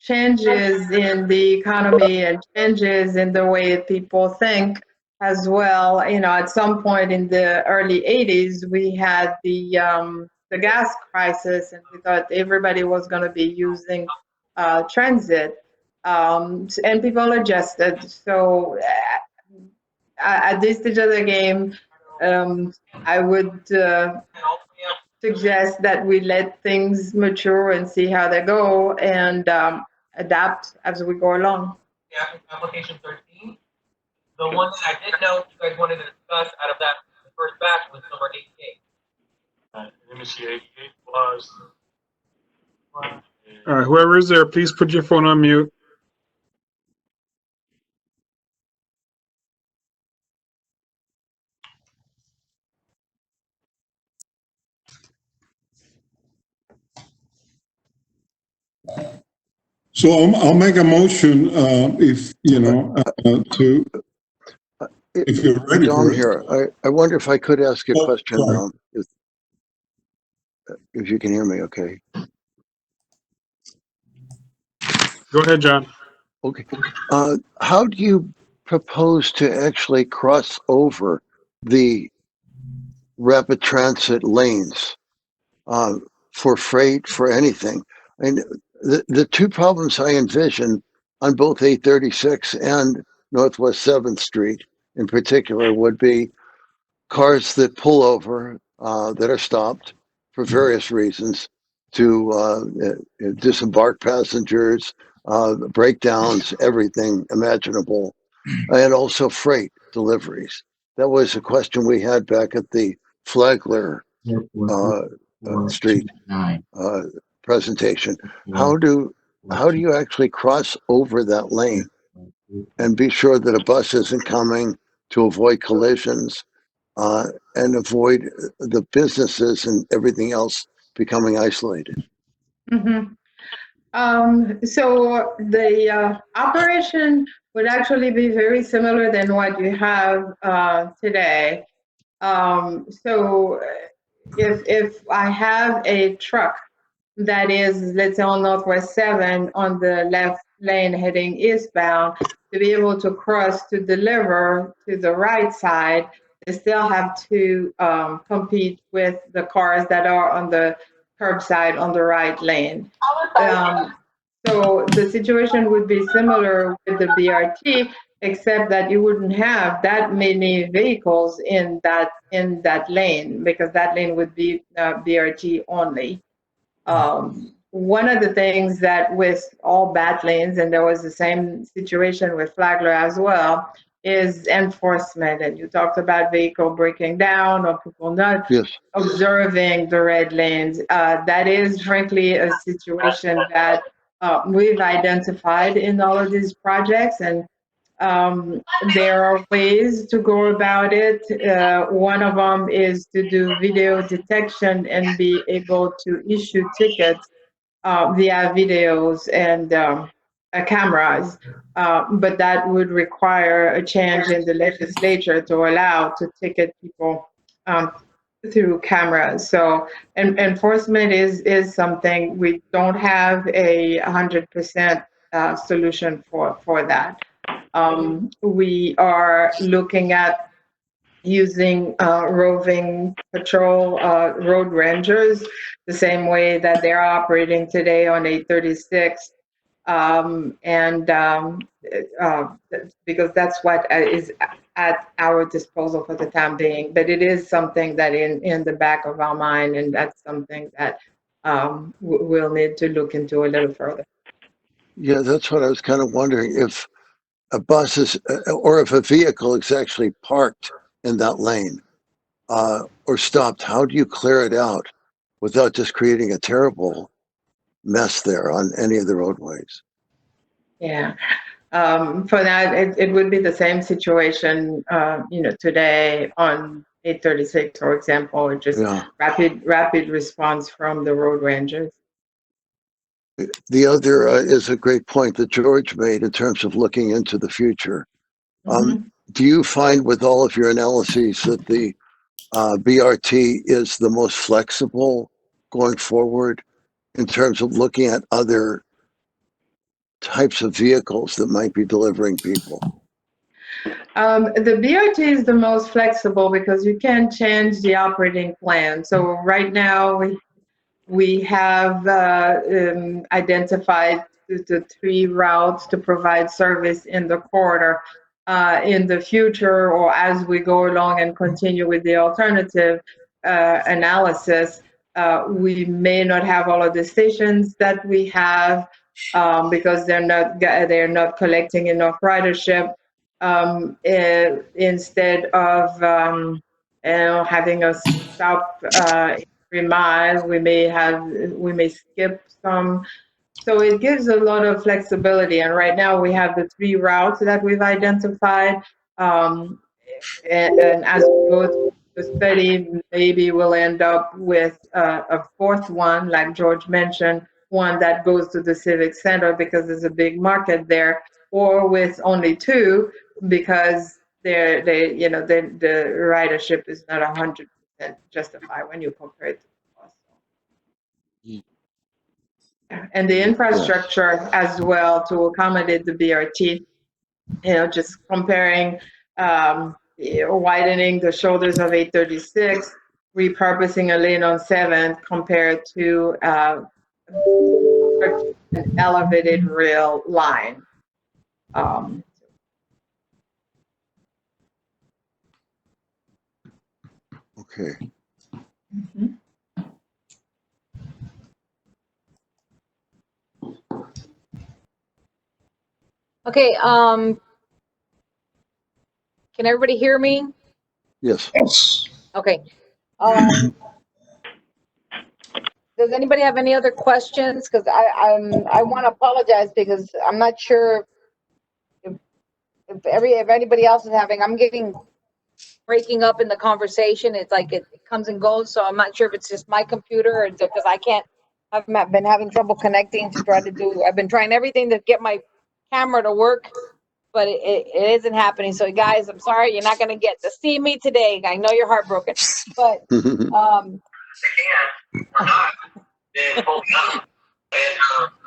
changes in the economy and changes in the way people think as well. At some point in the early 80s, we had the gas crisis, and we thought everybody was going to be using transit, and people adjusted. So at this stage of the game, I would suggest that we let things mature and see how they go, and adapt as we go along. Yeah, application 13. The one that I did know you guys wanted to discuss out of that first batch was number 88. Let me see, 88 was. All right, whoever is there, please put your phone on mute. So I'll make a motion if if you're ready Don for it. here. I wonder if I could ask a Oh, question. sorry. If you can hear me, okay. Go ahead, John. Okay. How do you propose to actually cross over the rapid transit lanes for freight, for anything? And the two problems I envision on both 836 and Northwest 7th Street in particular would be cars that pull over, that are stopped for various reasons to disembark passengers, breakdowns, everything imaginable, and also freight deliveries. That was a question we had back at the Flagler Street presentation. How do you actually cross over that lane and be sure that a bus isn't coming, to avoid collisions, and avoid the businesses and everything else becoming isolated? Mm-hmm. So the operation would actually be very similar than what you have today. So if I have a truck that is, let's say, on Northwest 7 on the left lane heading eastbound, to be able to cross to deliver to the right side, they still have to compete with the cars that are on the curbside on the right lane. So the situation would be similar with the BRT, except that you wouldn't have that many vehicles in that lane, because that lane would be BRT only. One of the things that with all bat lanes, and there was the same situation with Flagler as well, is enforcement. And you talked about vehicle breaking down or people not Yes. observing the red lanes. That is frankly a situation that we've identified in all of these projects, and there are ways to go about it. One of them is to do video detection and be able to issue tickets via videos and cameras. But that would require a change in the legislature to allow to ticket people through cameras. So enforcement is something we don't have a 100% solution for that. We are looking at using roving patrol road rangers the same way that they're operating today on 836. Because that's what is at our disposal for the time being. But it is something that in the back of our mind, and that's something that we'll need to look into a little further. Yeah, that's what I was kind of wondering, if a bus is, or if a vehicle is actually parked in that lane or stopped, how do you clear it out without just creating a terrible mess there on any of the roadways? Yeah. For that, it would be the same situation, today on 836, for example, or just Yeah. rapid response from the road rangers. The other is a great point that George made in terms of looking into the future. Do you find with all of your analyses that the BRT is the most flexible going forward in terms of looking at other types of vehicles that might be delivering people? The BRT is the most flexible because you can change the operating plan. So right now we have identified the 3 routes to provide service in the corridor. In the future, or as we go along and continue with the alternative analysis, we may not have all of the stations that we have because they're not collecting enough ridership. Instead of having us stop every mile, we may skip some. So it gives a lot of flexibility. And right now we have the 3 routes that we've identified. And as we go through the study, maybe we'll end up with a 4th one, like George mentioned, one that goes to the Civic Center because there's a big market there, or with only 2 because the ridership is not 100% justified when you compare it to the cost. And the infrastructure as well to accommodate the BRT, just comparing, widening the shoulders of 836, repurposing a lane on 7th compared to an elevated rail line. Okay. Okay, can everybody hear me? Yes. Okay. Does anybody have any other questions? Because I want to apologize because I'm not sure if anybody else is having. I'm getting breaking up in the conversation. It's like it comes and goes, so I'm not sure if it's just my computer or because I've been having trouble connecting to try to do. I've been trying everything to get my camera to work, but it isn't happening. So guys, I'm sorry, you're not gonna get to see me today. I know you're heartbroken, but We're not, then hold on. And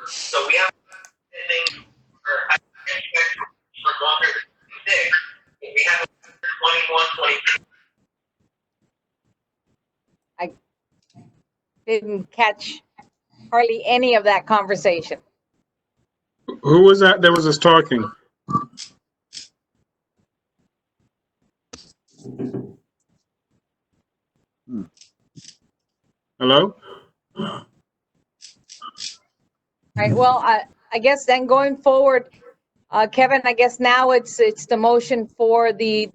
so we have things for, I think, for longer than 6. We have 21, 22. I didn't catch hardly any of that conversation. Who was that was just talking? Hello? All right, well, I guess then going forward, Kevin, I guess now it's the motion for the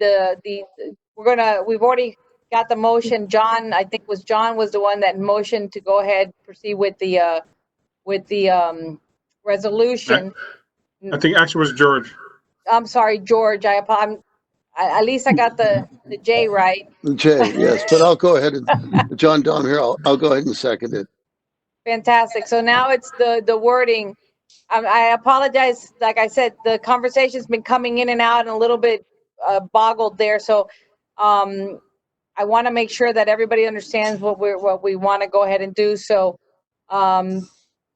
we've already got the motion. John, I think John was the one that motioned to go ahead, proceed with the resolution. I think actually it was George. I'm sorry, George, at least I got the J right. Jay, yes, but I'll go ahead and, John Dom here, I'll go ahead and second it. Fantastic. So now it's the wording. I apologize. Like I said, the conversation's been coming in and out and a little bit boggled there. So I want to make sure that everybody understands what we want to go ahead and do. So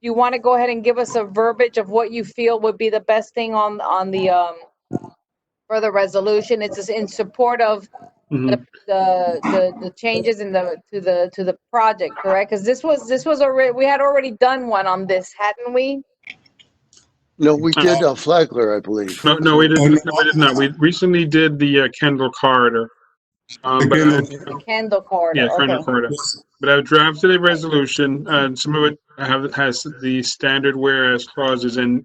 you want to go ahead and give us a verbiage of what you feel would be the best thing on the for the resolution. It's just in support of the changes in to the project, correct? Because this was already, we had already done one on this, hadn't we? No, we did Flagler, I believe. No, we did not. We recently did the Kendall corridor. Kendall corridor. Yeah, Kendall corridor. But I've drafted a resolution, and some of it has the standard whereas clauses. And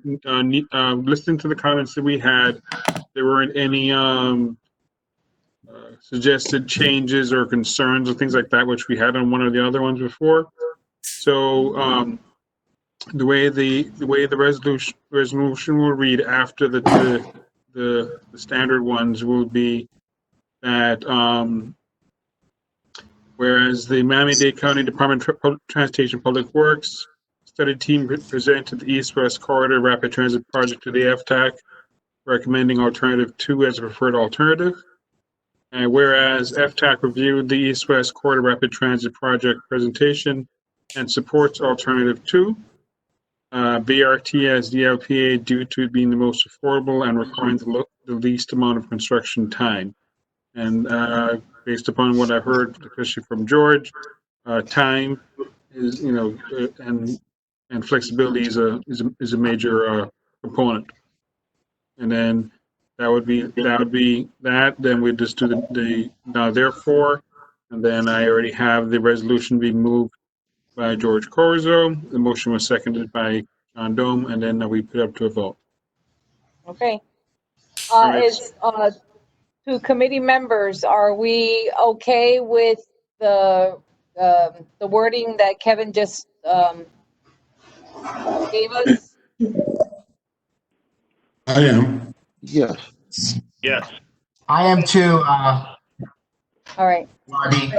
listening to the comments that we had, there weren't any suggested changes or concerns or things like that, which we had on one of the other ones before. So the way the resolution will read after the standard ones will be that whereas the Miami-Dade County Department of Transportation Public Works study team presented the East-West Corridor Rapid Transit Project to the FTAC, recommending alternative 2 as a preferred alternative. And whereas FTAC reviewed the East-West Corridor Rapid Transit Project presentation and supports alternative 2, BRT as the LPA due to it being the most affordable and requiring the least amount of construction time. And based upon what I heard, especially from George, time is, and flexibility is a major component. And then that would be that. Then we just do the now therefore, and then I already have the resolution being moved by George Corzo. The motion was seconded by John Dome, and then we put up to a vote. Okay. To committee members, are we okay with the wording that Kevin just gave us? I am. Yes. Yes. I am too, All right. Barbie.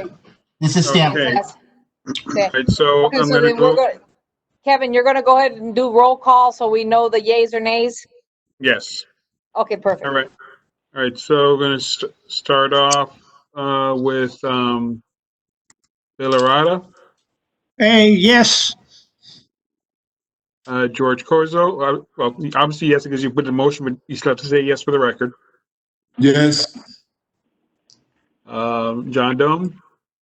This is Stan. Okay. Okay. Right, so Okay, I'm so going to then we're go. going. Kevin, you're going to go ahead and do roll call so we know the yays or nays. Yes. Okay, perfect. All right. All right. So we're going to start off with Bill Arata. Yes. George Corzo. Well, obviously yes, because you put the motion, but you still have to say yes for the record. Yes. John Dome.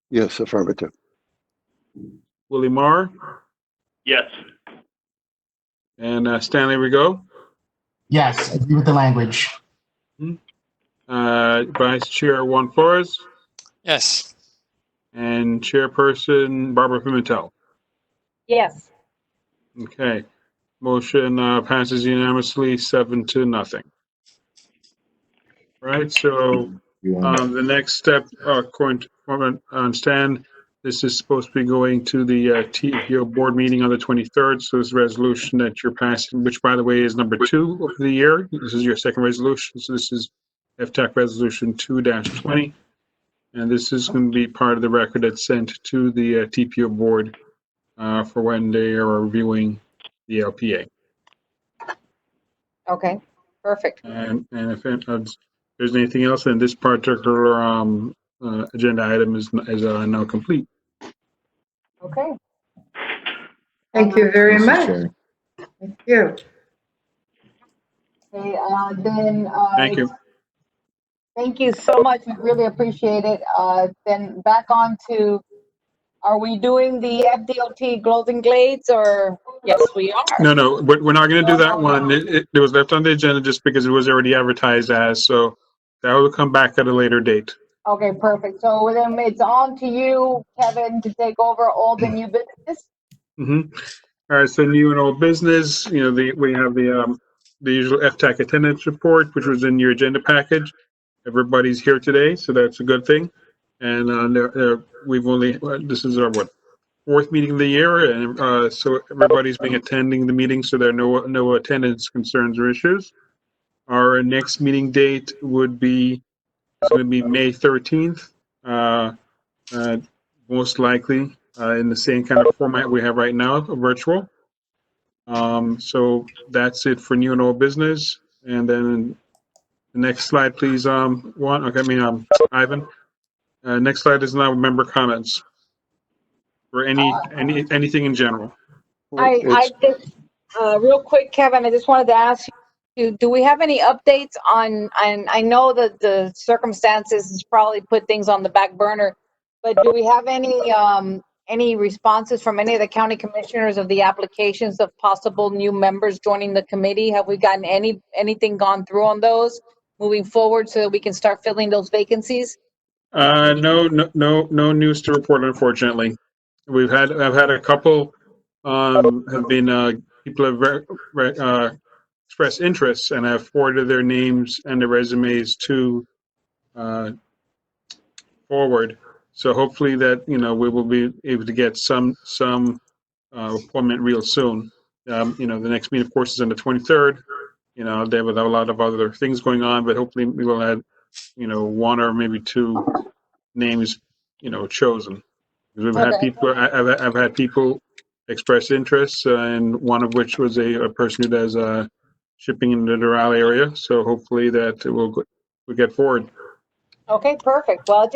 Yes, affirmative. Willie Marr. Yes. And Stanley Rigaud. Yes, agree with the language. Vice Chair Juan Flores. Yes. And Chairperson Barbara Pimentel. Yes. Okay. Motion passes unanimously 7-0. Right. So the next step, according to Stan, this is supposed to be going to the TPO board meeting on the 23rd. So this resolution that you're passing, which by the way is number 2 of the year. This is your second resolution. So this is FTAC resolution 2-20. And this is going to be part of the record that's sent to the TPO board for when they are reviewing the LPA. Okay. Perfect. And if there's anything else, then this particular agenda item is now complete. Okay. Thank you very Mr. much. Chair. Thank you. Okay, then, Thank you. thank you so much. We really appreciate it. Then back on to, are we doing the FDOT Golden Glades or? Yes, we are. No, we're not going to do that one. It was left on the agenda just because it was already advertised as, so that will come back at a later date. Okay, perfect. So then it's on to you, Kevin, to take over old and new business. Mm-hmm. All right, so new and old business, we have the usual FTAC attendance report, which was in your agenda package. Everybody's here today, so that's a good thing. And this is our fourth meeting of the year, and so everybody's been attending the meeting, so there are no attendance concerns or issues. Our next meeting date going to be May 13th, most likely in the same kind of format we have right now, virtual. So that's it for new and old business. And then the next slide, please. Ivan. Next slide is now member comments for anything in general. I just, real quick, Kevin, I just wanted to ask you, do we have any updates on, I know that the circumstances has probably put things on the back burner, but do we have any responses from any of the county commissioners of the applications of possible new members joining the committee? Have we gotten anything gone through on those moving forward so that we can start filling those vacancies? No news to report, unfortunately. I've had a couple have been people have expressed interest and have forwarded their names and their resumes to forward. So hopefully that we will be able to get some appointment real soon. The next meeting, of course, is on the 23rd. They have a lot of other things going on, but hopefully we will have one or maybe two names chosen. We've had people. I've had people express interest, and one of which was a person who does shipping in the Doral area. So hopefully that we'll get forward. Okay, perfect. Well,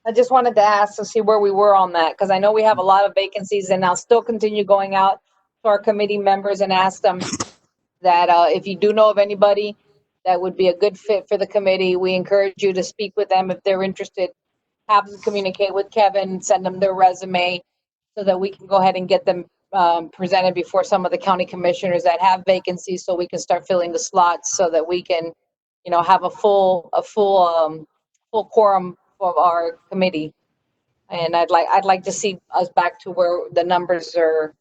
I just wanted to ask to see where we were on that, because I know we have a lot of vacancies, and I'll still continue going out to our committee members and ask them that if you do know of anybody that would be a good fit for the committee, we encourage you to speak with them if they're interested. Have them communicate with Kevin, send them their resume so that we can go ahead and get them presented before some of the county commissioners that have vacancies, so we can start filling the slots so that we can, have a full quorum of our committee. And I'd like to see us back to where the numbers are,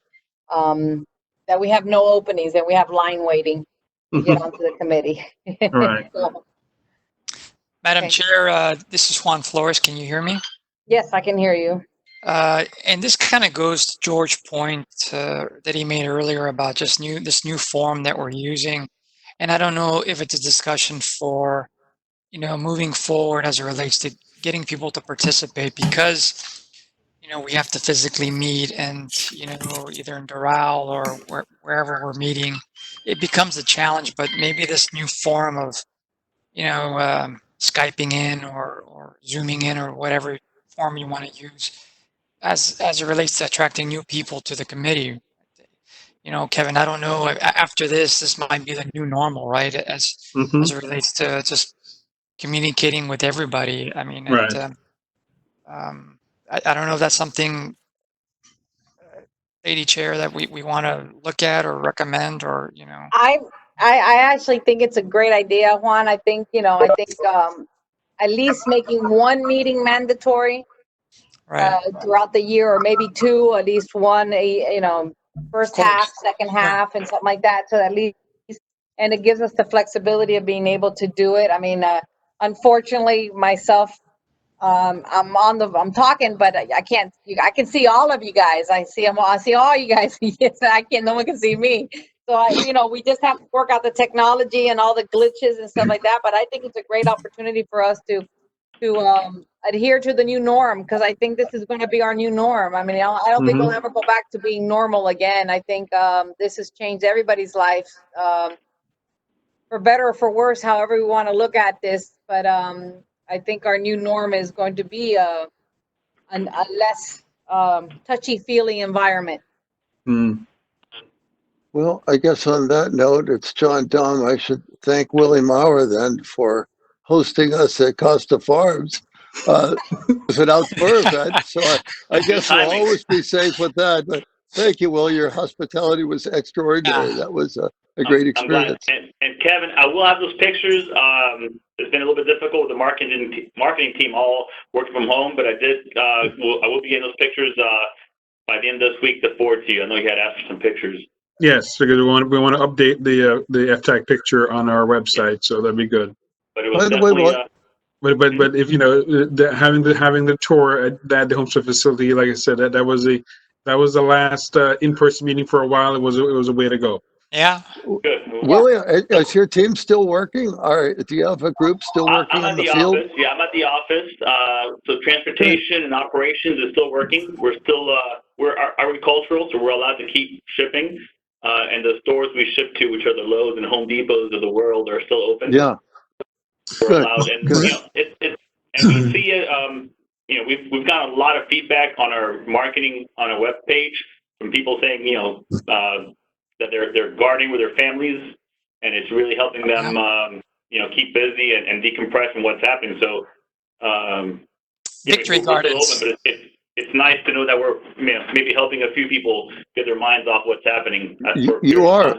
that we have no openings and we have line waiting to get onto the committee. All right. Madam Okay. Chair, this is Juan Flores. Can you hear me? Yes, I can hear you. And this kind of goes to George's point that he made earlier about just this new form that we're using. And I don't know if it's a discussion for, moving forward as it relates to getting people to participate, because, we have to physically meet and, either in Doral or wherever we're meeting, it becomes a challenge. But maybe this new form of, Skyping in or Zooming in or whatever form you want to use, as it relates to attracting new people to the committee. Kevin, I don't know, after this might be the new normal, right? As it relates to just communicating with everybody. I mean, Right. I don't know if that's something, Lady Chair, that we want to look at or recommend, or, I actually think it's a great idea, Juan. I think, at least making one meeting mandatory right. throughout the year, or maybe two, at least one, first half, second half, and something like that. So at least, and it gives us the flexibility of being able to do it. I mean, unfortunately, myself, I'm talking, but I can't. I can see all of you guys. I see them all. I see all you guys. Yes, I can't. No one can see me. So we just have to work out the technology and all the glitches and stuff like that. But I think it's a great opportunity for us to adhere to the new norm, because I think this is going to be our new norm. I mean, I don't think we'll ever go back to being normal again. I think this has changed everybody's life for better or for worse, however we want to look at this. But I think our new norm is going to be a less touchy-feely environment. Hmm. Well, I guess on that note, it's John Dom. I should thank Willie Maurer then for hosting us at Costa Farms. It's an outdoor event, so I guess we'll timing. always be safe with that. But thank you, Will. Your hospitality was extraordinary. Yeah. That was a great I'm glad. experience. And Kevin, I will have those pictures. It's been a little bit difficult with the marketing team all working from home, but I will be getting those pictures by the end of this week to forward to you. I know you had asked for some pictures. Yes, because we want to update the FTAC picture on our website, so that'd be good. But it was By the way, definitely. But if you know having the tour at the homestead facility, like I said, that was the last in-person meeting for a while. It was a way to go. Yeah. Good. Willie, is your team still working? Or do you have a group still working I'm at in the the field? office. Yeah, I'm at the office. So transportation and operations is still working. We're still we're agricultural, so we're allowed to keep shipping. And the stores we ship to, which are the Lowe's and Home Depots of the world, are still open. Yeah. We're Good. allowed, and Good. you know, and we see it. You know, we've gotten a lot of feedback on our marketing on our webpage from people saying, you know, that they're gardening with their families, and it's really helping them, you know, keep busy and decompress from what's happening. So, Victory we're still Gardens. open, but it's nice to know that we're, you know, maybe helping a few people get their minds off what's happening. You are.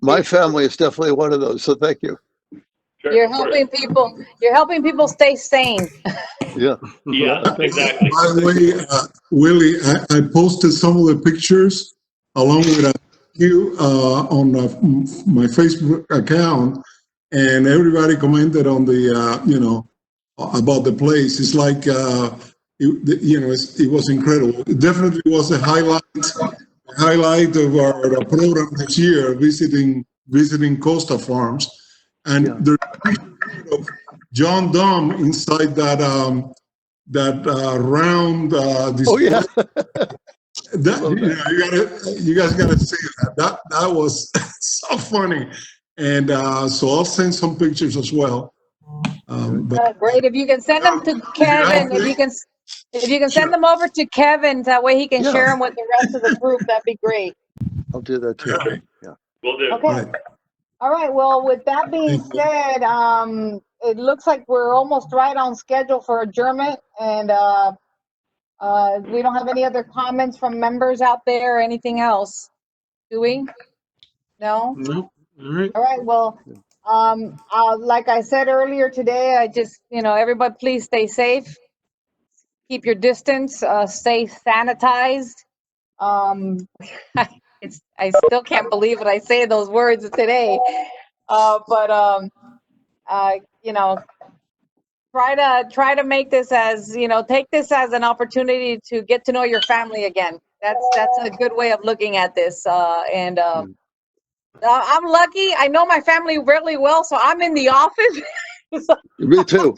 My family is definitely one of those. So thank you. Sure, You're of course. helping people. You're helping people stay sane. Yeah. Yeah, thank you. exactly. By the way, Willie, I posted some of the pictures along with a few on my Facebook account, and everybody commented on the, you know, about the place. It's like, you know, it was incredible. It definitely was a highlight of our program this year, visiting Costa Farms, and Yeah. there's a picture of John Dom inside that round display. Oh yeah. That you guys gotta see that. That was so funny, and so I'll send some pictures as well. But Great. If you can send them to Kevin, if you can send them over to Kevin, that way he can Yeah. share them with the rest of the group. That'd be great. I'll do that too. Yeah. We'll do. Okay. Right. All right. Well, with that being Thank you. said, it looks like we're almost right on schedule for adjournment, and we don't have any other comments from members out there or anything else, do we? No. No, all right. All right. Well, like I said earlier today, I just, you know, everybody please stay safe, keep your distance, stay sanitized. I still can't believe it. I say those words today. But you know, try to make this as, you know, take this as an opportunity to get to know your family again. That's a good way of looking at this. I'm lucky. I know my family really well, so I'm in the office. Me too.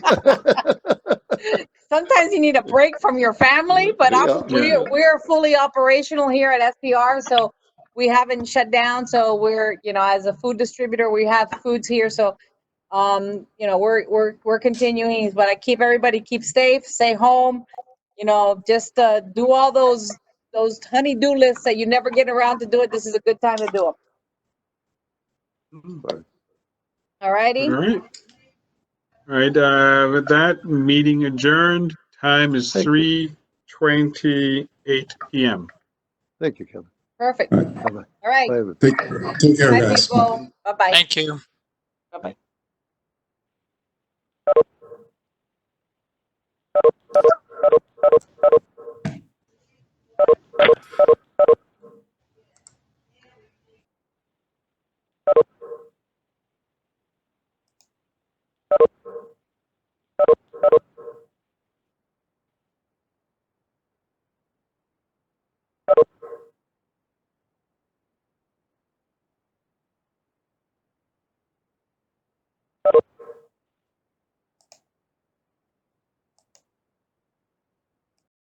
Sometimes you need a break from your family, but we're fully operational here at SPR, so we haven't shut down. So we're, you know, as a food distributor, we have foods here. So, you know, we're continuing, but I keep everybody keep safe, stay home, you know, just do all those honey-do lists that you never get around to do it. This is a good time to do them. All righty. All right. All right. With that, meeting adjourned. Time is 3:28 p.m. Thank you, Kevin. Perfect. All right. Bye-bye. All right. Bye, everybody. Take care, Bye, guys. people. Bye-bye. Thank you. Bye-bye.